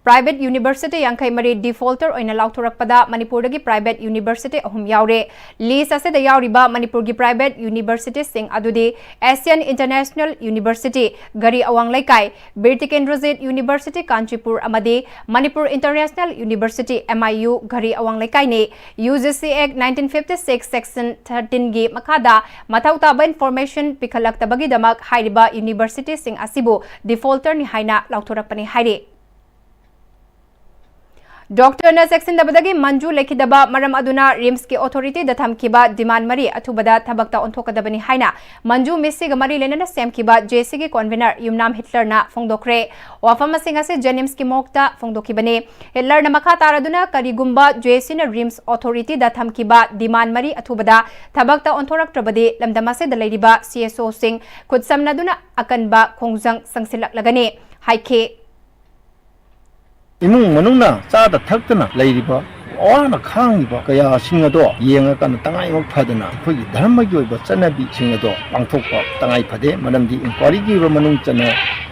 प्राइवेट यूनिवर्सिटी यांखै मरी डिफॉल्टर ओइना लाउथोरकपदा मणिपुरदगी प्राइवेट यूनिवर्सिटी अहुम यावरे लिस्ट असेदा यावरिबा मणिपुरगी प्राइवेट यूनिवर्सिटी सिंग अदुदि एशियन इंटरनेशनल यूनिवर्सिटी गरी अवांग लैकाई बीर टिकेंद्रजीत यूनिवर्सिटी कांचीपुर अमदी मणिपुर इंटरनेशनल यूनिवर्सिटी MIU गरी अवांग लैकाई ने UGC Act 1956 सेक्शन 13 गी मखादा मथौ ताबा इन्फॉर्मेशन पिखलक्तबगी दमक हाइरिबा यूनिवर्सिटी सिंग असिबो डिफॉल्टर नि हाइना लाउथोरकपनि हाइरे डॉक्टर न सेक्शन दबदगी मंजू लेखिदबा मरम अदुना रिम्स की अथॉरिटी द थमकिबा डिमांड मरी अथुबदा थबकता ओंथोकदबनी हाइना मंजू मिस्सी गमरी लेना सेमकिबा JC की कन्वीनर युमनाम हिटलर ना फोंगदोखरे वाफम सिंह से जेनिम्स की मोक्ता फोंगदोखिबने हिटलर न मखा तारदुना करिगुंबा JC न रिम्स अथॉरिटी द थमकिबा डिमांड मरी अथुबदा थबकता ओंथोरक्त्रबदे लमदमासे द लेरिबा CSO सिंह खुदसमनदुना अकनबा खोंजंग संगसिलक्लगने हाइखे इमुंग मनुना चादा थक्तना लैरिबा वाना खांगिबा कया सिंगदो येंगकन तंगाइमक फदना अखोगी धर्मगी ओइबा चनबी सिंगदो पांथोकपा तंगाइ फदे मनमदि इंक्वायरी गी मनुंग चने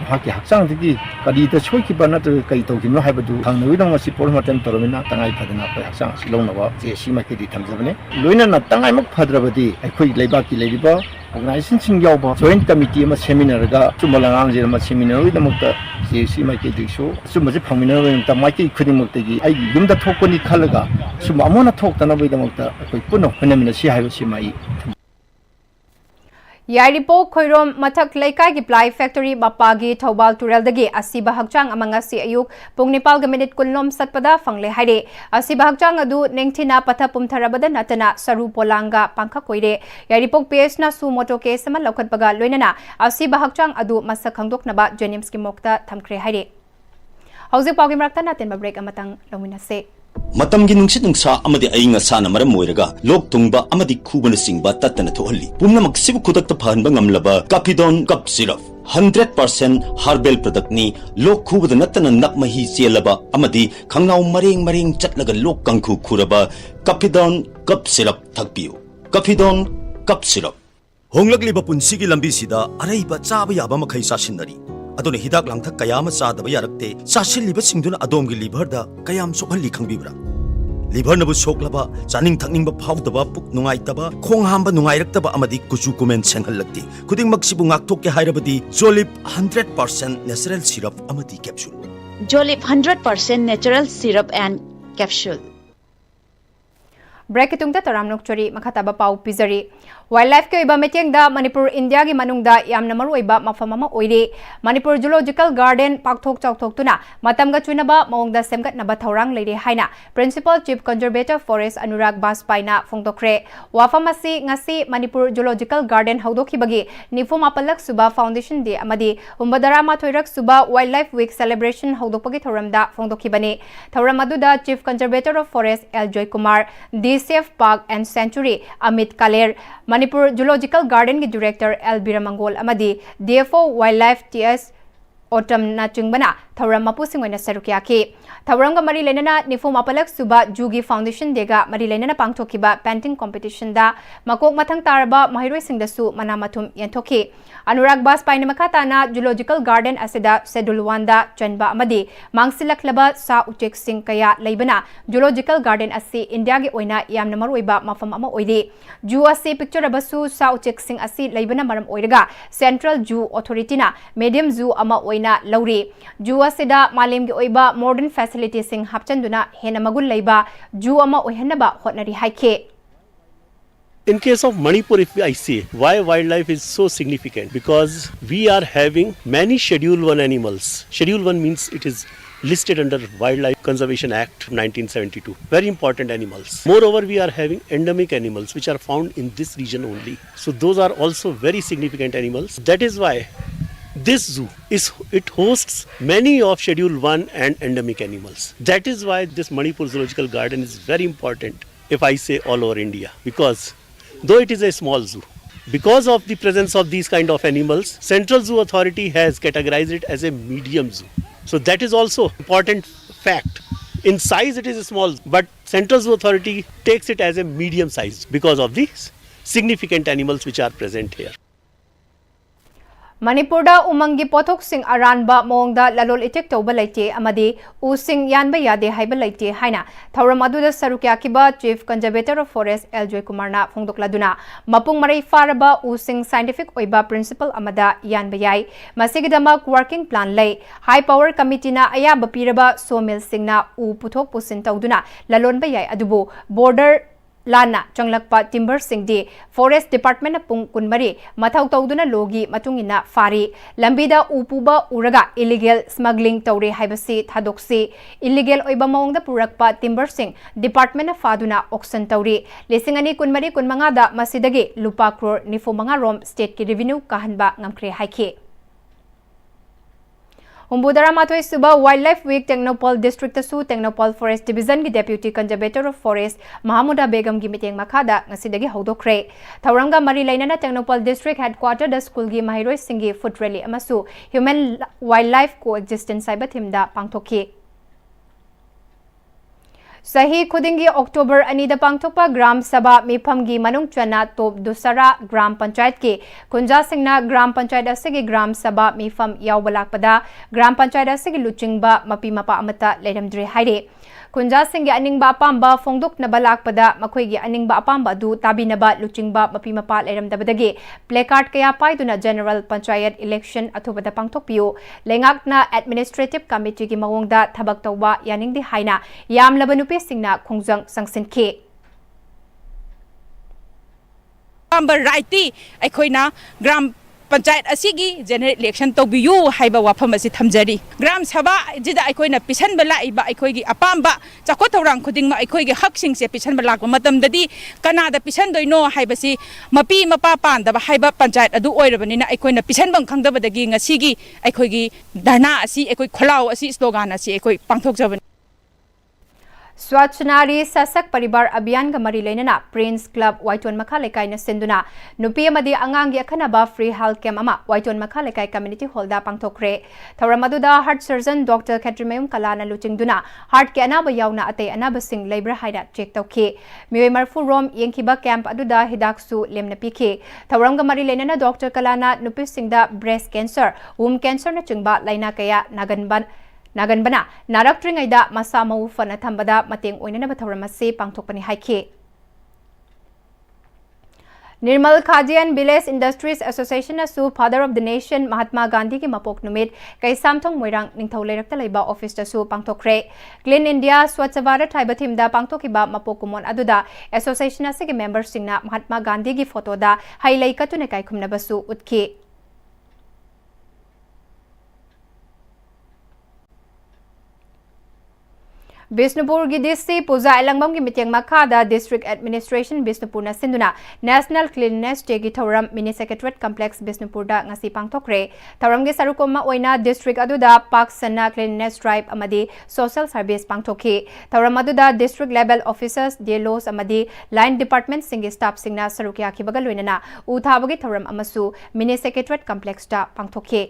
हाकि हक्सांगदगी कदीदा सोइकिबा नत्र कै तौकिनो हाइबदु थांनविदं मसि पोलमटन तोरमिना तंगाइ फदना कै हक्सांग सिलौनवा JC माइकेदि थमजबने लोइना तंगाइमक फद्रबदि अखोगी लैबाकी लैरिबा organization sing yawba joint committee ma seminar ga chumalangang je ma seminar wi damakta JC maike diksho sumaje phaminar wi ta maike khudimuk tegi ai yumda thokoni khalaga sum amona thoktana wi damakta akoi puno hanamina si haiba si mai यारिपो खोइरोम मथक लेकाई की ply factory मपागी Thoubal तुरेलदगी असिबा हक्चांग अमंगासी अयुक पुंग निपाल ग minute कुललोम Satapada फंगले हाइरे असिबा हक्चांग अदु नेंगथिना पथा पुमथरबदा नतना सरू पोलांगा पांखा कोइरे यारिपो pace ना सु मोटो case मा लौखतपगा लोइनना असिबा हक्चांग अदु मसक खंगदोकनबा जेनिम्स की मोक्ता थमख्रे हाइरे हौजे पागी मरक्ता नातेन ब्रेक अमतंग लौमिनसे मतम की नुंगसित नुंसा अमदि अइंग साना मरम मोइरगा लोक तुंगबा अमदि खुबन सिंगबा तत्तन थोहल्ली पुमनमक सिबु खुदक फहनबा ngamlaba Capidon Cup Syrup 100% herbal product ni lok khubada natana nakmahi chelaba amadi khangnaw mareng chatlaga lok kangkhu khuraba Capidon Cup Syrup thakpiu Capidon Cup Syrup honglakliba punsigi lambi sida araiba chaba yaba makhai sasinari adone hidak langthak kayama chadaba yarakte chasilliba singduna adomgi liver da kayam sokhalli khangbibra liver nabu soklaba chaning thakningba phawdaba puk nungaitaba khong hamba nungairakaba amadi kuchu kumen senghallakti khuding maksibu ngakthok ke hairabadi Jolip 100% natural syrup amadi capsule Jolip 100% natural syrup and capsule break तुंगदा तराम नोकचोरी मखाताबा पाउ पिजरी wild life के ओइबा मेटेंगदा Manipur India की मनुंगदा यामना मरु ओइबा मफम अमा ओइरे मणिपुर जूलॉजिकल गार्डन पाकथोक चाउथोकतुना मतमगा चुनबा मओंगदा सेमगतनबा थौरांग लेरे हाइना principal chief conservator forest Anurag बासपाइना फोंगदोखरे वाफम असि ngasi मणिपुर जूलॉजिकल गार्डन हौदोखिबगी निफुम अपलक सुबा फाउंडेशन डे अमदी उम्बदरा माथोइरक सुबा वाइल्ड लाइफ वीक सेलिब्रेशन हौदोपगी थौरमदा फोंगदोखिबने थौरम अदुदा chief conservator of forest L Joykumar सेफ पार्क एंड सेंचुरी अमित कालेर मणिपुर जूलॉजिकल गार्डन की director L Biramangol अमदी DFO wild life TS autumn ना चुंगबना थौरम मपुसिंग ओइना सरुक याखि थौरंग मरी लेनना निफुम अपलक सुबा जूगी फाउंडेशन देगा मरी लेनना पांगथोखिबा पेंटिंग कॉम्पिटिशन दा मकोक मथंग तारबा महिरोय सिंगदसु मना मथुम यंथोखि अनुराग बासपाइना मखाताना जूलॉजिकल गार्डन असेदा शेड्यूल 1 दा चनबा अमदी मांगसिलखलबा सा उचेक सिंग कया लेबना जूलॉजिकल गार्डन असि इंडिया गे ओइना यामना मरुइबा मफम अमा ओइदे जू असि पिक्चर बसु सा उचेक सिंग असि लेबना मरम ओइरगा सेंट्रल जू अथॉरिटीना मीडियम जू अमा ओइना लौरे जू असिदा मालेम गे ओइबा मॉडर्न फैसिलिटी सिंग हपचंदुना हेना मगुल लेबा जू अमा ओइहनबा होटनरी हाइखे In case of Manipur, if I say why wildlife is so significant, because we are having many Schedule 1 animals. Schedule 1 means it is listed under Wildlife Conservation Act 1972. Very important animals. Moreover, we are having endemic animals which are found in this region only. So those are also very significant animals. That is why this zoo it hosts many of Schedule 1 and endemic animals. That is why this Manipur Zoological Garden is very important, if I say all over India, because though it is a small zoo, because of the presence of these kind of animals, Central Zoo Authority has categorized it as a medium zoo. So that is also important fact. In size it is small, but Central Zoo Authority takes it as a medium size because of the significant animals which are present here. Manipurda umangi pothok sing aranba mongda lalol itek toba laite amadi using yanba yade haiba laite haina thauram aduda sarukya kiba Chief Conservator of Forest LJ Kumarna phongdokladuna mapung marai faraba using scientific oiba principle amada yanba yai masigidama working plan lay high power committee na ayaba piraba sawmill singna u puthok pusin tawduna lalon ba yai adubu border Lana Changlakpa Timber Singdi Forest Department Pung Kunmari Mathau Tawduna Logi Matungina Fari Lambida Upuba Uraga Illegal Smuggling Tauri Haibasi Thadoksi Illegal Oiba Maungda Purakpa Timber Sing Department of Faduna Oxen Tauri Lisingani Kunmari Kunmangada Masidagi Lupa Crore Nifumanga Rom State Ki Revenue Kahanba Ngamkre Haike Humbudara Matoi Suba Wildlife Week Technopol District Su Technopol Forest Division ki Deputy Conservator of Forest Mahamuda Begum gi miteng makada ngasidagi hodokre Thauranga Mari Lainana Technopol District Headquarter the school gi Mahiroi Singi Foot Rally amasu Human Wildlife Coexistence Cyber Thimda Pangthoki Sahi Kudingi October Anida Pangtokpa Gram Sabha Miphamgi Manung Chana Top Dusara Gram Panchayat ki Kunja Singna Gram Panchayat Asigi Gram Sabha Mifam Yawbalakpada Gram Panchayat Asigi Luchingba Mapi Mapa Amata Ledamdre Haide Kunja Singgi Aningba Apamba Fongdok Nabalakpada Makoigi Aningba Apamba Du Tabinaba Luchingba Mapi Mapa Ledamdabadagi Placard Kaya Paiduna General Panchayat Election Athubada Pangtokpiu Lengakna Administrative Committee ki Mawongda Thabak Tawba Yaningdi Haina Yam Labanupi Singna Khongjang Sangsinke Number righty Aikoina Gram Panchayat Asigi General Election Tobiyu Haiba Wapamasi Tamjari Gram Saba Jida Aikoina Pisan Bala Iba Aikoigi Apamba Chakotorang Kuding Aikoigi Huxing Se Pisan Balak Matam Dadi Kanada Pisan Doino Haibasi Mapi Mapapan the Haiba Panchayat Adu Oirabanina Aikoina Pisan Bankang the Badagi Sigi Aikoigi Dana Asi Akoi Kolau Asi slogan Asi Akoi Pangtok Javan Swachnari Sasak Paribar Abhiyan ga mari lainana Prince Club Waiton Makha Lekai na sinduna nupi amadi angangi akhanaba free health camp ama Waiton Makha Lekai community hall da pangthokre Thauramaduda heart surgeon Dr. Katrimayum Kalana luchingduna heart ke anaba yauna ate anaba sing labor haida check tawkhe mioi marfu rom yengkiba camp aduda hidaksu lemna pikhe Thauram ga mari lainana Dr. Kalana nupi singda breast cancer womb cancer na chingba laina kaya Naganbana Narakringaida Masa Mau Fana Thambada Mateng Oinana Batharamase Pangthokpani Haike Nirmal Khaji and Biles Industries Association Asu Father of the Nation Mahatma Gandhi ki Mapok Numit Kai Samthong Moirang Ningthau Leirakta Leiba Office Tasu Pangthokre Clean India Swachh Bharat Haiba Thimda Pangthokiba Mapok Kumon Aduda Association Asigi members singna Mahatma Gandhi ki photo da Hailai Katune Kai Khumna Basu Utki Bisnupur gi DC Puja Elangbam gi miteng Makhada District Administration Bisnupur na sinduna National Cleanliness Day gi Thauram Mini Secretariat Complex Bisnupur da ngasi pangthokre Thauram gi sarukoma oina district aduda Pak Sanna Cleanliness Drive amadi Social Service pangthokhi Thauram aduda district level officers DLOs amadi line department singi staff singna sarukya khibaga loinana uthabagi Thauram amasu Mini Secretariat Complex da pangthokhi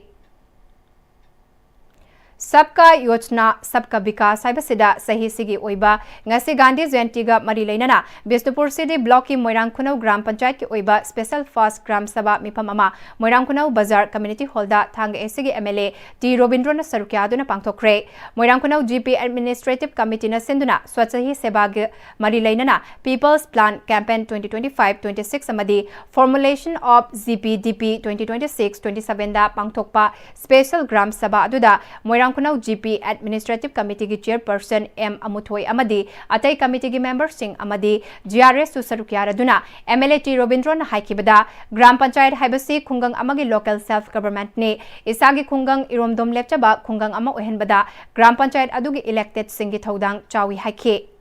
Sabka Yojana Sabka Vikas Haibasida Sahi Sigi Oiba Ngasi Gandhi Jayantiga Mari Lainana Bisnupur City Block ki Moirang Khunau Gram Panchayat ki Oiba Special Fast Gram Sabha Mipam ama Moirang Khunau Bazar Community Hall da Thang Sigi MLA T Robindro na sarukya aduna pangthokre Moirang Khunau GP Administrative Committee na sinduna Swachhi Sebag Mari Lainana People's Plan Campaign 2025-26 amadi Formulation of ZPDP 2026-27 da pangthokpa Special Gram Sabha aduda Moirang Khunau GP Administrative Committee ki Chairperson M Amuthoi amadi atai committee ki members sing amadi GRS su sarukya raduna MLA T Robindro na haikibada Gram Panchayat haibasi khungang amagi local self government ne isagi khungang iromdom lepchaba khungang ama ohenbada Gram Panchayat adugi elected singi thodang chawi haike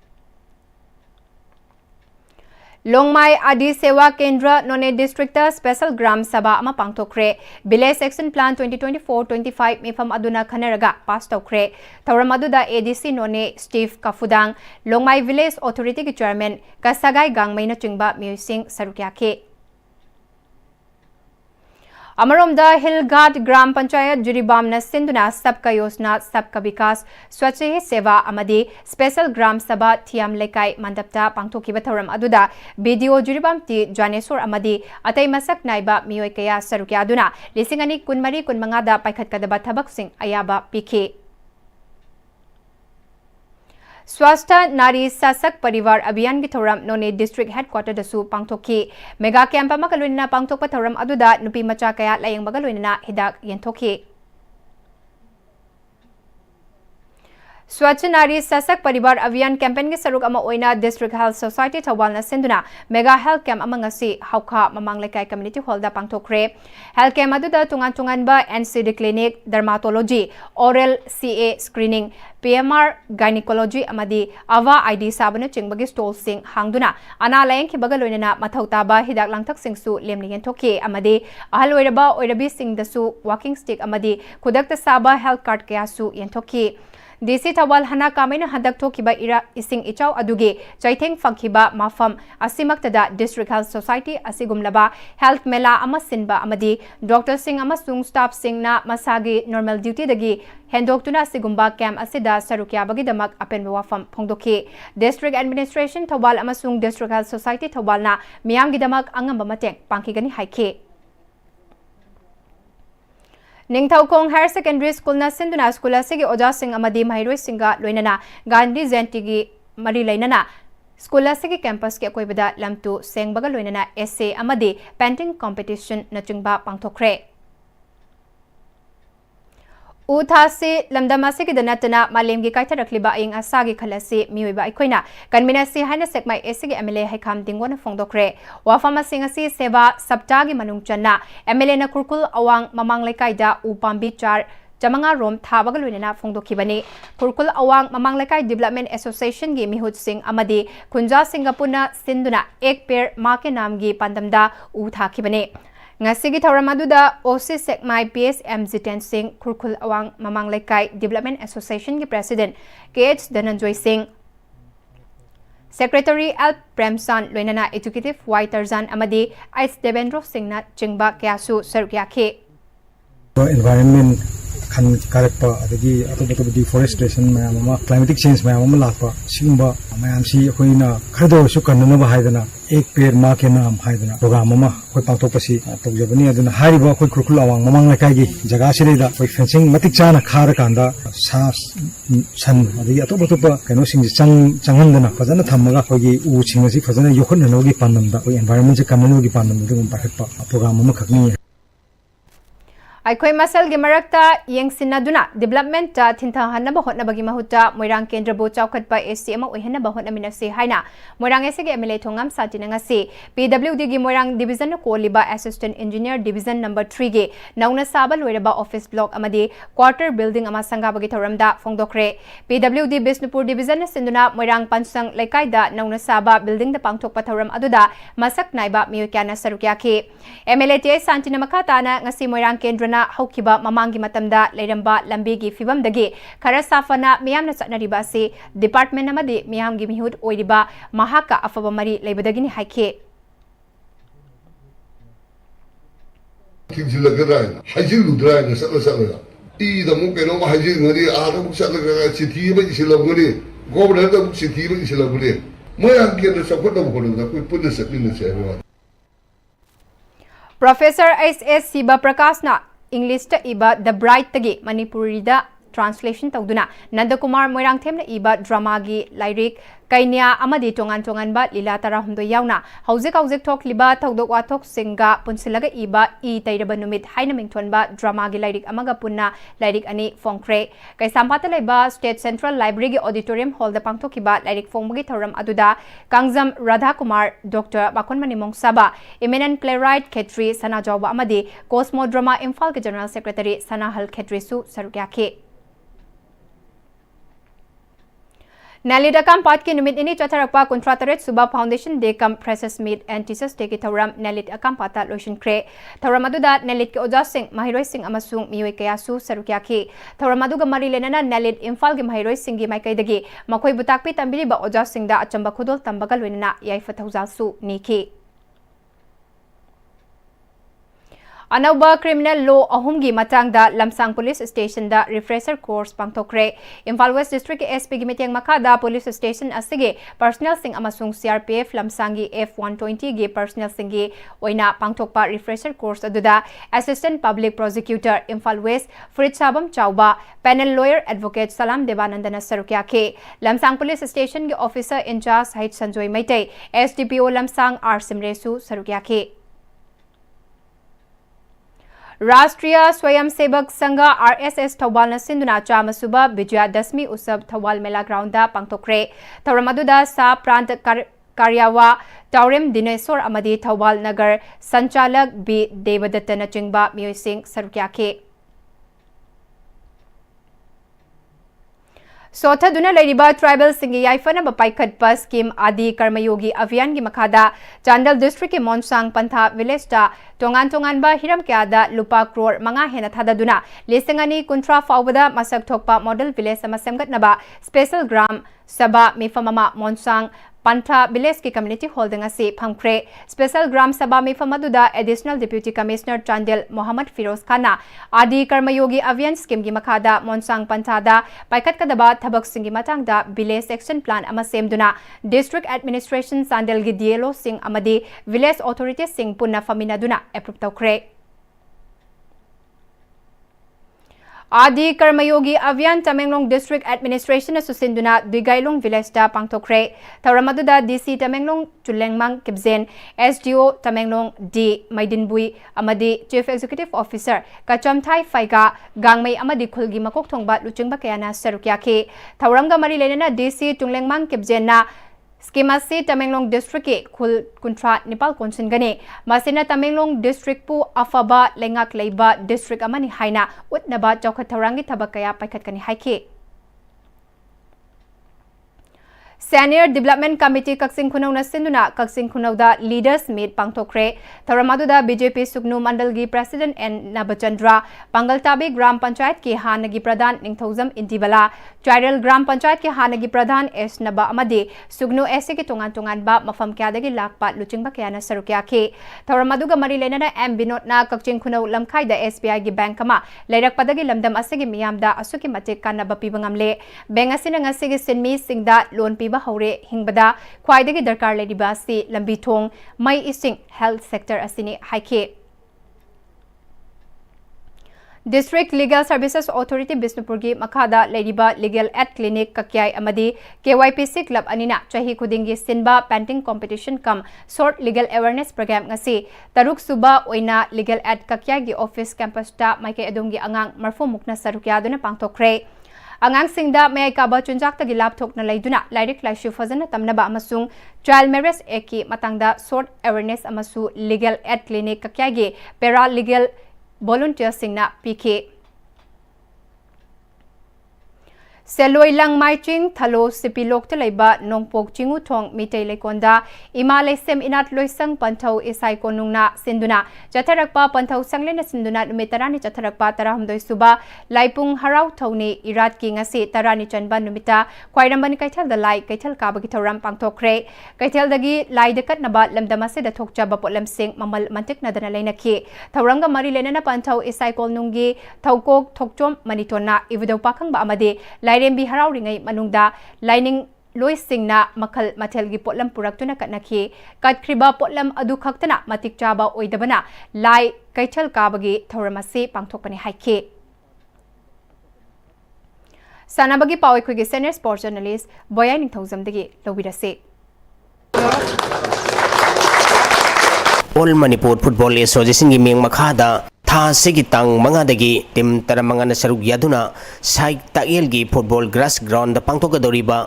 Longmai Adi Sewa Kendra None District Special Gram Sabha ama pangthokre Bile Section Plan 2024-25 Mifam Aduna Khanaraga pass tawkre Thauram aduda ADC None Steve Kafudang Longmai Village Authority ki Chairman Kasagai Gangmai na chingba Musing Sarukyake अमरोमदा हिलघाट ग्राम पंचायत जुरीबामना सिंधुना सबका योजना सबका विकास स्वच्छ ही सेवा अमदी special gram सभा थियाम लेकाई मंडपता पांगथोकिबा थौरम अदुदा BDO Jiribam T Dnyaneshwar अमदी अतै मसक नाइबा मियोय कया सरुक्या अदुना लिसिंग अनि कुनमरी कुनमंगादा पाइखतकदबा थबकसिंग अयाबा पिखे स्वास्थ्य नारी शासक परिवार अभियान की थौरम नोने डिस्ट्रिक्ट हेडक्वार्टर दसु पांगथोकी मेगा कैंप अमका लोइना पांगथोकपा थौरम अदुदा नुपी मचा कया लायंगबगा लोइना हिदाक यंथोकी स्वच्छ नारी शासक परिवार अभियान कैंपेन के सरुक अमा ओइना डिस्ट्रिक्ट हेल्थ सोसाइटी थौबालना सिंधुना मेगा हेल्थ कैंप अमंगसी हौखा ममांग लेकाई कम्युनिटी हॉल दा पांगथोखरे हेल्थ कैंप अदुदा तुंगान तुंगानबा NCD clinic dermatology oral CA screening PMR gynaecology अमदी अवा आईडी साबन चिंबगी स्टॉल सिंग हांगदुना अना लायंग की बगल लोइना मथौ ताबा हिदाक लांगथक सिंगसु लेमनि यंथोके अमदी अहल ओइरबा ओइरबी सिंगदसु वॉकिंग स्टिक अमदी खुदकत साबा हेल्थ कार्ड कयासु यंथोके DC Tawal Hana Kamena Hadak Tokiba Ira Ising Ichau Aduge Chaitheng Fangkiba Mafam Asimaktada District Health Society Asigumlaba Health Mela Amasinba Amadi Dr. Singh Amasung Staff Singh na Masagi Normal Duty Dagi Hendoktuna Sigumba Camp Asida Sarukya Bagidamak Apen Wafam Pongdoke District Administration Tawal Amasung District Health Society Tawal na Miyam Gidamak Angamba Mateng Pangkigani Haike Ningthoukhong higher secondary school ना सिंधुना school असिगी ओजा सिंह अमदी महिरोई सिंगा लोइनना गांधी जयंती की मरी लेनना school असिगी campus के कोइबदा लमतु सेंगबगा लोइनना एसे अमदी painting competition नचिंगबा पांगथोखरे उथासे लमदमासे की दनतना मालेमगी काइथरखलिबा अयिंग असागी खलसे मियोइबा अखोइना कन्वीनरसी हाइना Sekmai एसगी MLA हाइखाम दिंगोन फोंगदोखरे वाफामा सिंगसी सेवा सप्तागी मनुंग चन्ना एमएलए ना कुरकुल अवांग ममांग लेकाइदा उपाम्बी चार जमंगा रोम थाबगा लोइना फोंगदोखिबनी कुरकुल अवांग ममांग लेकाइ डेवलपमेंट एसोसिएशन गी मिहुत सिंह अमदी खुंजा सिंगापुरना सिंधुना एक पेड़ मा के नाम गी पंदमदा उ थाखिबनी Ngasigi Tauramadu OC Sekmai PSM Ziten Singh Kurkul Awang Mamang Lekai Development Association ki President KH Dhananjoy Singh Secretary Al Premsan Loinana Executive Y Tarzan Amadi Ais Devendro Singh na Chingba Kyasu Sarukyake Environment kan karakpa adagi atop deforestation mayam ama climatic change mayam ama lakpa sigumba mayam si akoina khado su kanna ba haidana ek per ma ke naam haidana program ama koi pangtokpasi tawjabani aduna hariba koi kurkul awang mamang lakai gi jaga sirida koi fencing matik chana khara kanda sa san adagi atop kaino sing changhandana fajana thammaga koi gi u singasi fajana yokhon nogi pandamda koi environment se kamano gi pandamda dum pakhatpa program ama khakni Aikoi masal gi marakta yengsinaduna development ta thinta hanaba hotnabagi mahuta moirang kendra bo chaukhatpa SCM oihanaba hotnaminase haina moirang SG MLA thongam satinangasi PWD gi moirang division ko liba assistant engineer division number 3 ge nauna saba loiraba office block amadi quarter building ama sangabagi thoramda fongdokre PWD Bisnupur division sinduna moirang pansang laikai da nauna saba building da pangthokpa thoram aduda masak naiba miyokana sarukya ki MLA TI santina makata na ngasi moirang kendra हौकिबा ममांगी मतमदा लेरंबा लंबीगी फिबमदगी खरा साफना मियामना चटनरिबा से department अमदी मियामगी मिहुत ओइरिबा महाका अफबा मरी लेबदगिनी हाइखे किंजिलगराय हाइजिलुद्राय न सलसलगा इ दमु केनो हाइजिलगरी आदमु सलगा चिठी बि सिलगरी governor दमु चिठी बि सिलगरी मयां केनो support दमु कोइ पुलिस सकिन सेवा Professor S.S. Siba Prakashna English ta iba The Bright tagi Manipuri da translation tawduna Nandakumar Moirang themna iba drama gi lyric Kainya amadi tongan ba lila tara humdo yauna hauzik thok liba tawdok wathok singa punsilaga iba I tairaba numit haina mingthon ba drama gi lyric amaga punna lyric ani fongkre kai sampata leba State Central Library gi auditorium hall da pangthokiba lyric fongmugi thoram aduda Kangjam Radha Kumar Dr. Bakonmani Mongsaba eminent playwright Khetri Sana Jawba amadi Cosmo Drama Imphal gi General Secretary Sana Hal Khetri su sarukyake Nalida kam part ki numit ini chatharakpa kontrataret suba foundation day kam precious meat and teachers day ki thoram nalit akam pata lotion kre thoram aduda nalit ki oja singh mahiroi singh amasung mioi kaya su sarukya ki thoram aduga mari lenana nalit imphal gi mahiroi singh gi maikai dagi makoi butakpi tambiri ba oja singh da achamba khudol tambaga loinana yaifa thauza su niki अनौबा criminal law अहुमगी मतंगदा Lamsang police station दा refresher course पांगथोखरे Imphal west district SP की meeting मखादा police station असिगे personnel सिंग अमसुंग सीआरपीएफ लमसांगी F120 गे पर्सनल सिंगी ओइना पांगथोकपा रिफ्रेशर कोर्स अदुदा assistant public prosecutor Imphal west फ्रिज साबम चाउबा panel lawyer advocate Salam Devanandan सरुक्या के लमसांग पुलिस स्टेशन के ऑफिसर इंचार्ज हाइट संजोय मैते SDPO लमसांग आर सिमरेसु सरुक्या के राष्ट्रीय स्वयंसेवक संघ RSS थौबाल सिंधुना चामसुबा विजयादशमी उत्सव थौबाल मेला ग्राउंड पांगथोखरे थौरम अदुदा सा प्रांत कार्यावा ताउरेम दिनेश्वर अमदी थौबाल नगर संचालक बी देवदत्तन चिंगबा मियोइसिंग सरुक्या के सोथदुना लैरिबा ट्राइबल सिंगी याइफनब पाइखटपा स्कीम आदि कर्मयोगी अभियान की मखादा चांदल डिस्ट्रिक्ट के मोनसांग पंथा विलेज ता तोंगान तोंगानबा हिरम क्यादा लुपा क्रोर मंगा हेना थाददुना लिसिंगनी कुंट्रा फाउबदा मसक थोकपा मॉडल विलेज सम सेमगतनबा स्पेशल ग्राम सभा मिफममा मोनसांग पंथा विलेज की कम्युनिटी हॉल से फंख्रे स्पेशल ग्राम सभा मिफम अदुदा additional deputy commissioner Chandel Mohammad Firoz खाना आदि कर्मयोगी अभियान स्कीम की मखादा मोनसांग पंथादा पाइखटकदबा थबक सिंगी मतंगदा विलेज एक्शन प्लान अमा सेमदुना डिस्ट्रिक्ट एडमिनिस्ट्रेशन चांदेल गी DLO सिंह अमदी विलेज ऑथोरिटी सिंह पुन्ना फमिनादुना एप्रूव तौखरे आदि कर्मयोगी अभियान तमेंगलोंग डिस्ट्रिक्ट एडमिनिस्ट्रेशन सुसिंदुना दिगाइलोंग विलेज दा पांगथोखरे थौरमदुदा DC Tamenglong Chulengmang Kibjen SDO Tamenglong D Maidinbui अमदी चीफ एग्जीक्यूटिव ऑफिसर कचमथाई फाइगा गांगमई अमदी खुलगी मकोक थोंगबा लुचिंगबा कयाना सरुक्या के थौरमगा मरी लेनेना DC चुलेंगमंग किबजेना स्कीम से तमेंगलोंग डिस्ट्रिक्ट के खुल कुंट्रा निपाल कोनसिनगने मसिना तमेंगलोंग डिस्ट्रिक्ट पु अफबा लेंगाक लेबा डिस्ट्रिक्ट अमनि हाइना उतनबा चौखत थौरांगी थबक कया पाइखटकनी हाइखे Senior Development Committee Kaksing Khunau na sinduna Kaksing Khunau da leaders meet pangthokre thauramadu BJP Sugnu Mandal gi President N Nabachandra Pangaltabi Gram Panchayat ki hanagi Pradhan Ningthauzam Intibala Chairal Gram Panchayat ki hanagi Pradhan S Naba amadi Sugnu S ki tongan ba mafam kyadagi lakpa luchingba kyana sarukya ke thauramadu ga mari lenana M Binod na Kaksing Khunau lamkhai da SBI gi bank ama leirak padagi lamdam asigi miyamda asuki matik kanaba pibangamle bank asina ngasigi sinmi singda loan piba हौरे हिंगबदा ख्वाइदगी दरकार लेरिबा से लंबी थोंग मई इसिंग health sector असिने हाइखे district legal services authority Bishnupur की मखादा लेरिबा लीगल एड क्लिनिक कक्याई अमदी KYPC क्लब अनिना चाही खुदिंगी सिनबा painting competition cum short legal awareness programme ngasi taruk suba oina legal aid कक्याई की ऑफिस कैंपस ता माइके अदोंगी अंगांग मरफो मुकना सरुक्या दुना पांगथोखरे अंगांग सिंगदा मे काबा चुंजाक तगी लापथोकना लैदुना लाइरिक लाइसु फजन तमनबा अमसुंग चाइल्ड मैरिज एक्ट की मतंगदा शॉर्ट अवेयरनेस अमसु लीगल एड क्लिनिक कक्यागे पैरा लीगल वॉलंटियर सिंगना पीके सेलोई लंग माइचिंग थलो सिपिलोक तलेबा नोंगपोक चिंगु थोंग मिटे लेकोंदा इमा लेसेम इनात लोइसंग पंथौ इसाई कोनुंगना सिंदुना चथरकपा पंथौ संगलेना सिंदुना नुमितरानी चथरकपा तराहमदोइ सुबा लाइपुंग हराउ थौनी इरात की ngasi तरानी चनबा नुमिता ख्वाइरंबनी कैथल द लाई कैथल काबगी थौराम पांगथोखरे कैथल दगी लाई दकतनबा लमदमा से दथोकचबा पोलम सिंग ममल मंतिक नदना लेनखि थौरंगा मरी लेनना पंथौ इसाई कोनुंगी थौकोक थोकचोम मनितोना इवदौ पाखंगबा अमदे लाइरेंबी हराउरिंगै मनुंगदा लाइनिंग लोई सिंगना मखल मथेलगी पोलम पुरक्तुना कटनखि कटख्रिबा पोलम अदु खक्तना मतिक चाबा ओइदबना लाई कैथल काबगी थौरमसे पांगथोकपनि हाइखे सनाबगी पावैखुगी सीनियर स्पोर्ट्स जर्नलिस्ट बोयाई निंगथौजमदगी लौबिरसे ऑल मणिपुर फुटबॉल एसोसिएशन की मिंग मखादा था सिगी तंग मंगादगी टीम तरमंगना सरुक यादुना साइक तागेल की फुटबॉल ग्रास ग्राउंड पांगथोकदोरिबा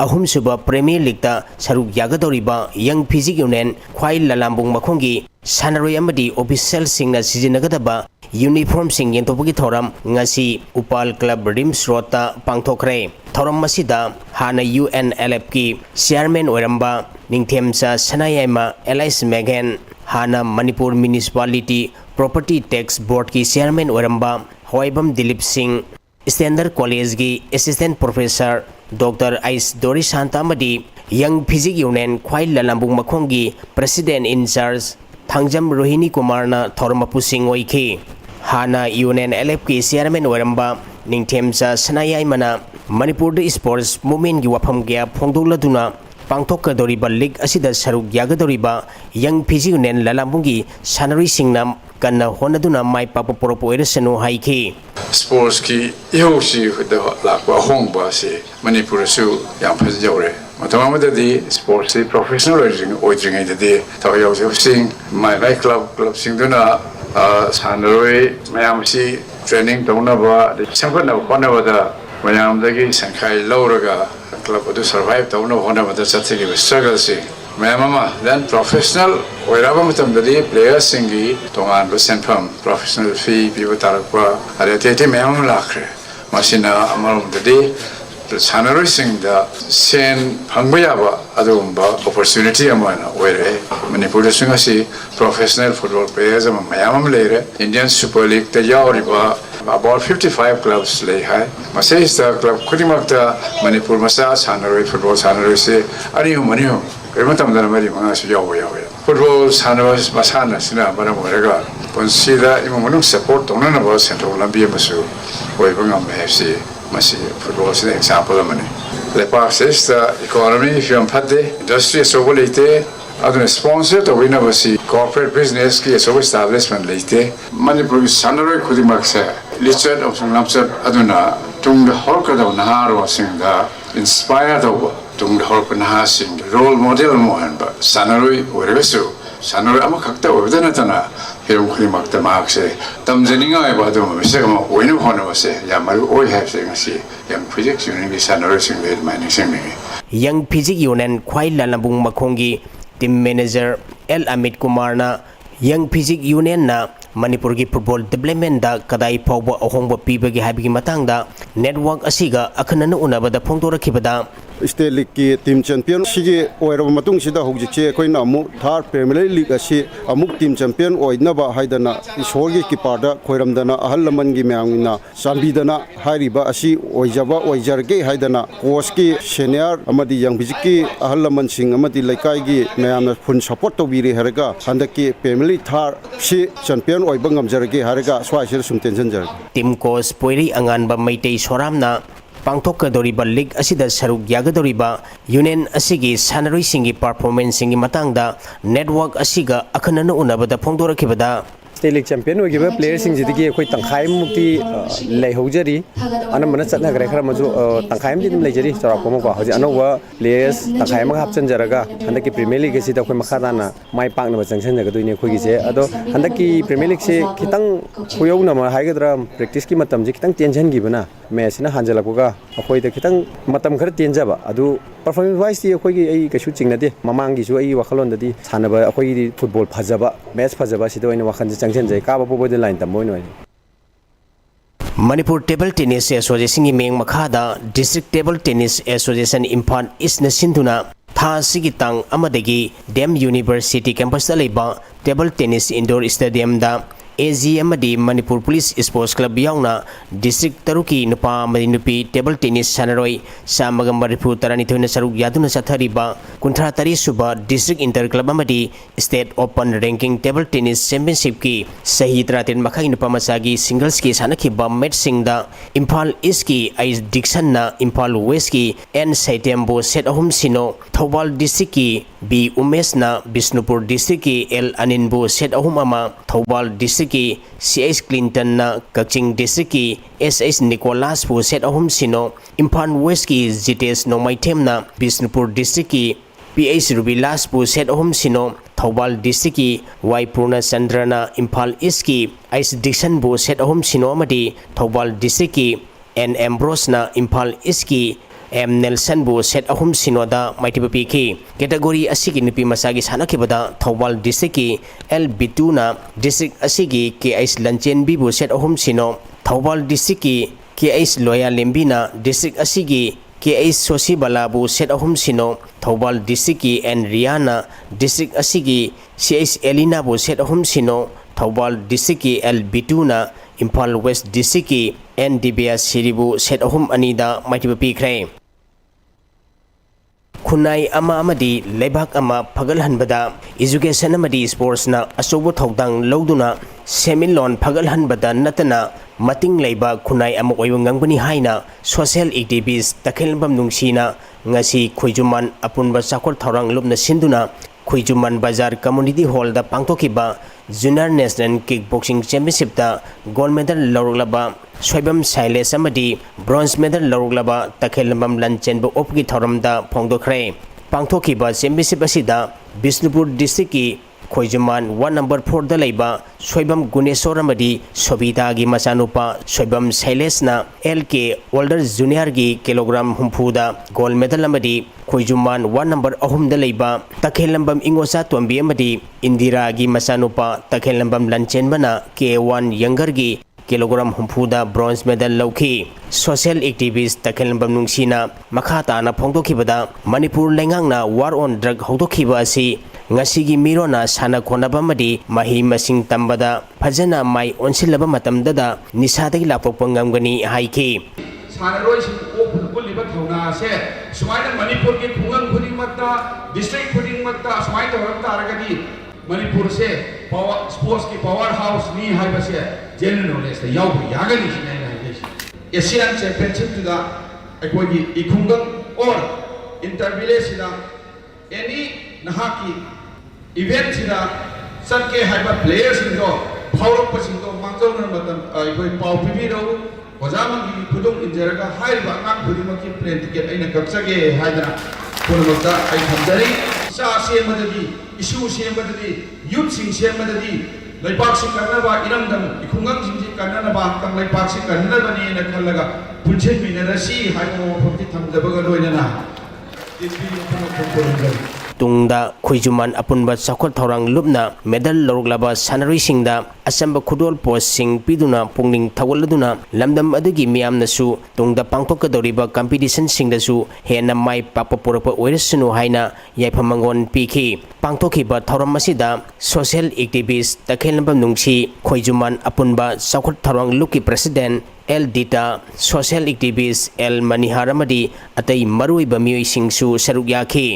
अहुम सुबा प्रीमियर लीग ता सरुक यागदोरिबा young physique union Khwai Lalambung मखोंगी सानरोय अमदी ऑफिशियल सिंगना सिजिनगदबा यूनिफॉर्म सिंग यंतोबगी थौरम ngasi उपाल क्लब रिम्स रोता पांगथोखरे थौरम मसिदा हाना UNLF की चेयरमैन ओरंबा निंगथेमसा सनायामा एलाइस मेगन हाना Manipur municipality property tax board की चेयरमैन ओरंबा होइबम दिलीप सिंह स्टैंडर्ड कॉलेज की असिस्टेंट प्रोफेसर डॉक्टर आइस दोरी शांतामदी young physique union Khwai Lalambung मखोंगी प्रेसिडेंट इंचार्ज थांजम रोहिणी कुमारना थौरम पुसिंग ओइखी हाना यूनियन एलएफ की चेयरमैन ओरंबा निंगथेमसा सनायाइमना मणिपुर स्पोर्ट्स मूवमेंट की वफम गया फोंदोलदुना पांथोकदोरिबा लीग असिदा सरुक यागदोरिबा यंग फिजी यूनियन ललामुंगी सानरीसिंगना कन्ना होनदुना माइ पाप पोरोप ओइरसनु हाइखी स्पोर्ट्स की इहोसी लाकवा होंगबा से मणिपुर सु याम फजौरे मतमददी स्पोर्ट्स से प्रोफेशनल ओइद्रिंगैददी थवयावसिंग माइ क्लब सिंगदुना सानरोय मयाम सी ट्रेनिंग तौनबा संफना होनबदा मयामदगी संखाय लौरगा क्लब अदु सर्वाइव तौन होनबदा चथिगिबा स्ट्रगल से मैम then professional ओइराबा मतमददी प्लेयर्स सिंगी तोंगान सेंफम प्रोफेशनल फी पीबा तारकवा अरेतेते मैम लाखरे मसिना अमरमददी सानरोय सिंगदा सेन फंगबा याबा अदुंबा अपॉर्चुनिटी अमना ओइरे मणिपुर सिंगसी प्रोफेशनल फुटबॉल प्लेयर्स मैम लेरे इंडियन सुपर लीग ता यावरिबा about 55 clubs lay hai masais the club khudimakta manipur masa sanaroi football sanaroi se arihu manihu kaimatam dana mari manga su yawa football sanaroi masana sina bara moraga ponsida imamunu support tona na ba central lambi masu oi bangam fc masi football se example mani le passes the economy if you phatde industry so bolite adun sponsor to wina basi corporate business ki so establishment leite manipur sanaroi khudimak se listed of some lapsat aduna tung the horkada naharo singda inspire the tung the horkana sing role model mohanba sanaroi oresu sanaroi ama khakta obedana tana hirum khuli makta makse tamjeninga ba do mise ma oinu hona wase ya maru oi have sing si yang physics union sanaroi sing the mining sing young physics union khwai lalabung makhongi team manager L Amit Kumar na young physics union na Manipur की football development दा कदाई फाउबा अहोंबा पीबगे हाबिगी मतंगदा network असिगा अखनन उनबदा फोंदोरखिबदा state league की team champion सिगे ओइरब मतुंग सिदा होजिचे कोइना अमु Thar premiere league असि अमुक team champion ओइनबा हाइदना इशोरगी कीपारदा खोइरमदना अहल लमनगी म्यांगना सांबीदना हारिबा असि ओइजबा ओइजरगे हाइदना coach की senior अमदि young बिजिकी अहल लमन सिंग अमदि लैकाईगी म्यामना फुन सपोर्ट तोबिरि हरगा हंदकी प्रीमियर लीग थार सि champion ओइबा ngamjarge haraga swaisir sum tension jar team coach poiri anganba maitei soramna pangthokadoriba league asida saruk yagadoriba union asigi sanaroi singi performance singi matangda network asiga akhanana unabada phongdorakibada state league champion होगिबा player सिंग जिदगी अखोय तंखाय मुक्ति लेहौजरी अनमना चतना गरे खरा मजु तंखाय मदि दम लेजरी चरापम को हजि अनोवा प्लेयर्स तंखाय मा हापचन जरगा हंदकी प्रीमियर लीग सिदा अखोय मखादाना माय पांगना जंक्शन जगदुइने अखोयगी जे अदो हंदकी प्रीमियर लीग से खितंग खुयौना मा हाइगद्रा प्रैक्टिस की मतम जे खितंग टेंशन गिबना मैच ना हांजलकुगा अखोय द खितंग मतम खर तेंजबा अदु परफॉर्मेंस वाइज ती अखोयगी एई कछु चिंगनादे ममांगी सु एई वखलोन ददी सानबा अखोयगी फुटबॉल फजबा मैच फजबा सिदा ओइना वखन मणिपुर टेबल टेनिस एसोसिएशन की मेंग मखादा district table tennis association Imphal east न सिंधुना था सिगी तांग अमदगी डेम यूनिवर्सिटी कैंपस लेबा टेबल टेनिस इंडोर स्टेडियम दा AGM di Manipur Police Sports Club yauna district taruki nupa mari nupi table tennis sanaroi samaga Manipur tarani thoina saruk yaduna sathariba kunthra tari suba district inter club amadi state open ranking table tennis championship ki sahi tratin makhai nupa masagi singles ki sanakhiba match singda Imphal East ki Ice Dixon na Imphal West ki N Saitembo set ahum sino Thobal district ki B Umesh na Bishnupur district ki L Aninbo set ahum ama Thobal district की CH Clinton ना कचिंग district की SH Nicolas पु set अहुम सिनो Imphal waste की जितेश नोमाइथेम ना Bishnupur district की PH रुबिलास पु set अहुम सिनो Thoubal district की Y पूर्ण चंद्र ना Imphal east की आइस डिक्सन बु सेट अहुम सिनो मदी थौबाल डिस्ट्रिक्ट की N एम्ब्रोस ना इम्फाल ईस्ट की M Nelson bu set ahum sinoda maitiba piki category asigi nupi masagi sanakibada Thobal district ki L Bituna district asigi KS Lanchen bi bu set ahum sino Thobal district ki KS Loya Lembina district asigi KS Sosibala bu set ahum sino Thobal district ki N Riana district asigi CS Elina bu set ahum sino Thobal district ki L Bituna Imphal West district ki N Dibia Siribu set ahum anida maitiba pikre खुनाई अमा अमदी लेबाक अमा फगलहनबदा education अमदी स्पोर्ट्सना अचौबो थौदांग लौदुना सेमिनलोन फगलहनबदा नतना मतिंग लेबा खुनाई अमा ओइबा ngangbani haina social activist takhelbam nungsina ngasi khoijuman apunba chakor thorang lubna sinduna khoijuman bazar community hall da pangthokiba junior national kickboxing championship da gold medal lawrlaba soibam silas amadi bronze medal lawrlaba takhelbam lanchenba opki thoram da phongdokhre pangthokiba championship asida bisnupur district ki Khoijuman 1 number 4 दा लेबा सोइबम गुनेश्वर अमदी सोबिता गी मचानुपा सोइबम शैलेशना LK older junior गी kilogram हुमफुदा gold medal अमदी Khoijuman 1 number 3 दा लेबा तखेलंबम इंगोसा तोंबी अमदी इंदिरा गी मचानुपा तखेलंबम लंचेनबना K1 यंगर गी किलोग्राम हुमफुदा ब्रोंज मेडल लौखी सोशल एक्टिविस्ट तखेलंबम नुंगसीना मखा ताना फोंदोखिबदा मणिपुर लेंगांगना वार ऑन ड्रग हौदोखिबा असि ngasi mirona sana khonaba madi mahi masing tambada phajana mai onsilaba matamdada nisadagi lapok pangamgani haiki sana roi sing opul liba thona se sumaina manipur ki khungang khuding matta district khuding matta sumai toram taragadi manipur se power sports ki power house ni haiba se general knowledge da yau yagani sinai na asian championship da akoi gi ikhungang or intervillage da any nahaki event sida sanke haiba players indo phawrok pasindo mangjona matam koi pau pibi ro ojaman gi khudung injeraga haiba ngang khudima ki plane ticket aina kapsage haidana purmata ai thamjari sa semadadi issue semadadi youth sing semadadi laipak sing karnaba iramdam ikhungang sing karnaba tang laipak sing karnaba ni na khalaga punchen minarasi haibo phokti thamjabaga loinana tungda khoijuman apunba chakor thorang lubna medal loroglaba sanari singda asamba khudol post sing piduna pungning thawaladuna lamdam adugi miyamna su tungda pangthokadoriba competition singda su hena mai pakpa porapa oiresunu haina yaifamangon pikhi pangthokhiba thoram masida social activist takhelnambam nungsi khoijuman apunba chakor thorang luki president L Dita social activist L Maniharamadi atai maruiba miyoi singsu saruk yakhi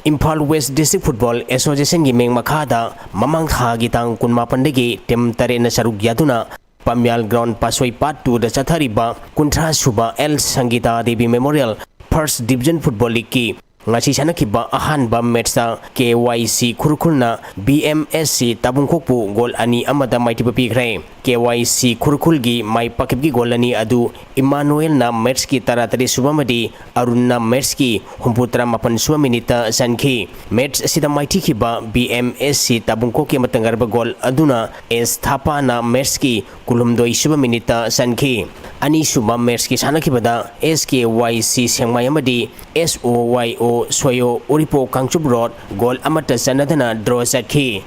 Imphal West District Football Association gi meng makhada mamang tha gi tang kunma pandegi tem tare na saruk yaduna Pamyal Ground Pasoi Part 2 da chathariba kunthra suba L Sangita Devi Memorial First Division Football League ki ngasi sanakhiba ahanba match da KYC Khurkhulna BMSC Tabungkhokpu goal ani amada maitiba pikhre KYC Khurkhul gi mai pakip gi goal ani adu Emmanuel na match ki taratari subamadi Arun na match ki humputra mapan suwa minita sankhi match asida maiti khiba BMSC Tabungkhok ki matangarba goal aduna S Thapa na match ki kulumdoi suba minita sankhi ani suba match ki sanakhibada SKYC Sengmai amadi SOYO Soyo Uripo Kangchup Road goal amata sanadana draw sakhi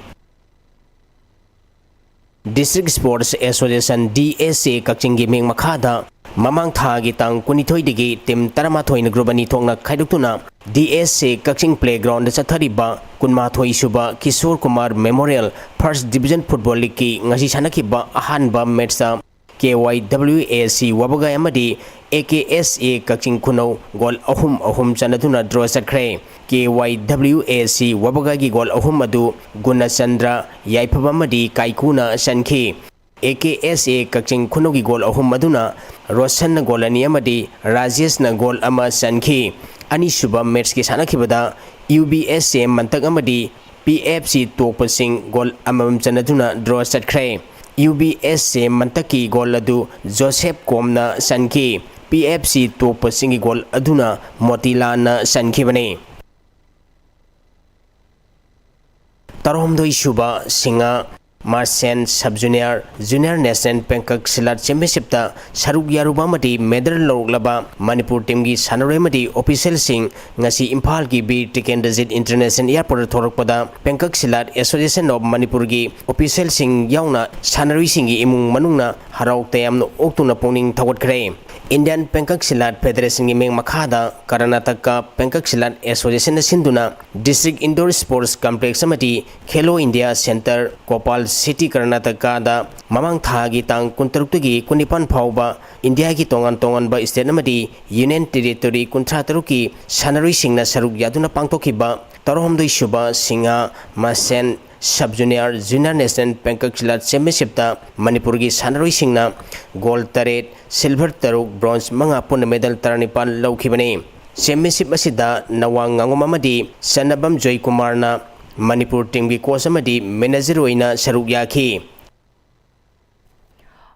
District Sports Association DSA Kakching gi meng makhada mamang tha gi tang kunithoi digi tim taramathoi na group ani thongna khaiduktuna DSA Kakching Playground chathariba kunmathoi suba Kishore Kumar Memorial First Division Football League ki ngasi sanakhiba ahanba match sa KYWAC Wabagai amadi AKSA Kakching Kunau goal ahum chanaduna draw sakre KYWAC Wabagai gi goal ahum adu Gunachandra Yaipabamadi Kaikuna Sankhi AKSA Kakching Kunau gi goal ahum aduna Roshan na goal ani amadi Rajesh na goal ama Sankhi ani suba match ki sanakhibada UBSA Mantak amadi PFC Tokpasing goal amam chanaduna draw sakre UBSA Mantaki goal adu Joseph Komna Sankhi PFC Tokpasingi goal aduna Motilana Sankhibane Taromdoi Shuba Singa Marsen Sub Junior Junior National Pankak Silat Championship ta Saruk Yaruba mati medal loroglaba Manipur team gi sanore mati official sing ngasi Imphal gi bi Tikendazit International Airport thorokpada Pankak Silat Association of Manipur gi official sing yauna sanari sing gi imung manungna harau tayamno oktuna pongning thawat khre Indian Pankak Silat Federation gi meng makhada Karnataka Pankak Silat Association sinduna District Indoor Sports Complex amati Khelo India Center Kopal city Karnataka ममांग थागी तांग कुंतरुक्तगी कुनिपान फाउबा इंडिया की तोंगान तोंगान state नमदी यूनियन टेरिटोरी कुंथ्रा तरुकी सानरुई सिंगना सरुक यादुना पांगथोखिबा तरोहमदोई सुबा सिंगा मासेन सब जूनियर जूनियर नेशनल पेंकखिला चैंपियनशिप मणिपुर की सानरुई सिंगना गोल्ड 3 सिल्वर 3 ब्रोंज 5 पुन मेडल 19 लौखिबने चैंपियनशिप असिदा नवांग ngangom amadi sanabam joy kumarna Manipur team की कोच मैनेजर सरुक याखी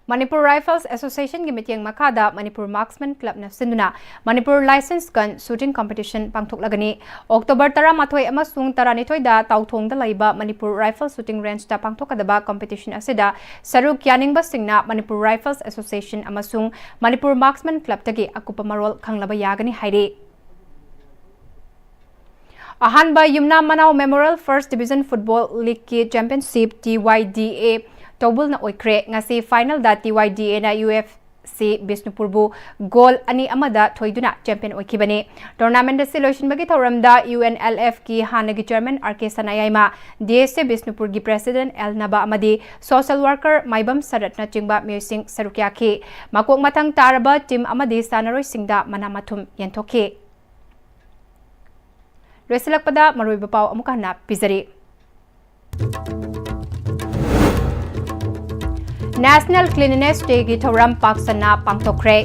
मणिपुर राइफल्स एसोसिएशन की मिटिंग मखादा मणिपुर मार्क्समैन क्लब नफसिंदुना Manipur license gun shooting competition पांगथोकलगनी अक्टोबर 13 अमसुंग 12 दा ताउथोंग दा लैबा मणिपुर राइफल शूटिंग रेंज दा पांगथोकदबा कॉम्पिटिशन असिदा सरुक यानिंगबा सिंगना मणिपुर राइफल्स एसोसिएशन अमसुंग मणिपुर मार्क्समैन क्लब तगी अकुपा मरोल खंगलबा यागनी हाइरे अहानबा युमना मनाव memorial first division football league की चैंपियनशिप TYDA तौबुल ना ओइक्रे ngasi फाइनल दा TYDA ना UFC बिष्णुपुरबु गोल अनि अमदा थोइदुना चैंपियन ओइखिबने टूर्नामेंट से लोइसिनबगी थौरमदा UNLF की हानगी चेयरमैन RK सनायाइमा DSA बिष्णुपुर की प्रेसिडेंट एल नबा अमदी सोशल वर्कर माइबम सरतना चिंगबा म्यूसिंग सरुक्याखी मकोक मथंग तारबा टीम अमदी सानरोइ सिंगदा मनामथुम यंथोखे लोइसलकपदा मरोइबा पाव अमुका हना पिजरी नेशनल क्लीननेस डे की थौरम पाकसना पांगथोखरे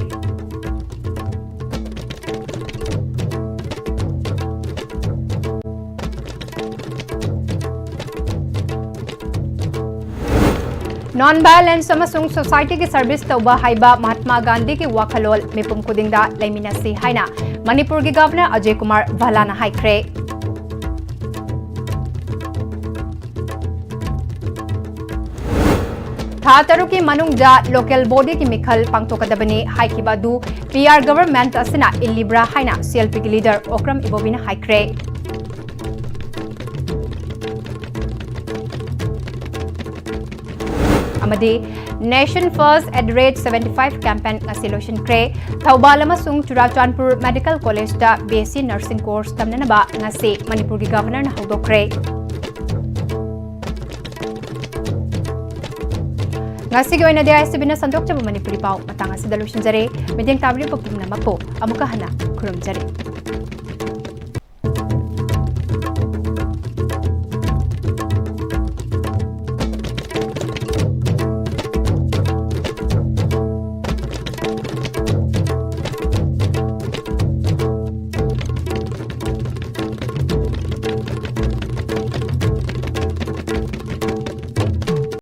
नॉन वायलेंस अमसुंग सोसाइटी की सर्विस तौबा हाइबा महात्मा गांधी की वाखलोल मिपुम खुदिंगदा लेमिनसी हाइना मणिपुर की गवर्नर अजय कुमार भालाना हाइख्रे था तरु की मनुंगजा लोकल बॉडी की मिखल पांगथोकदबनी हाइकिबादु PR गवर्नमेंट असना इलिब्रा हाइना CLP की लीडर ओक्रम इबोबिना हाइख्रे अमदी नेशन फर्स्ट @ 75 कैंपेन असिलोशन क्रे थौबाल अमसुंग चुराचानपुर मेडिकल कॉलेज दा BSc नर्सिंग कोर्स तमननबा ngasi मणिपुर की गवर्नर ना हौदोखरे ngasi gi oina DISTV na sandok chaba Manipuri paw matang asida lusinjare mideng tabri pagpumna mapo amuka hana khurumjare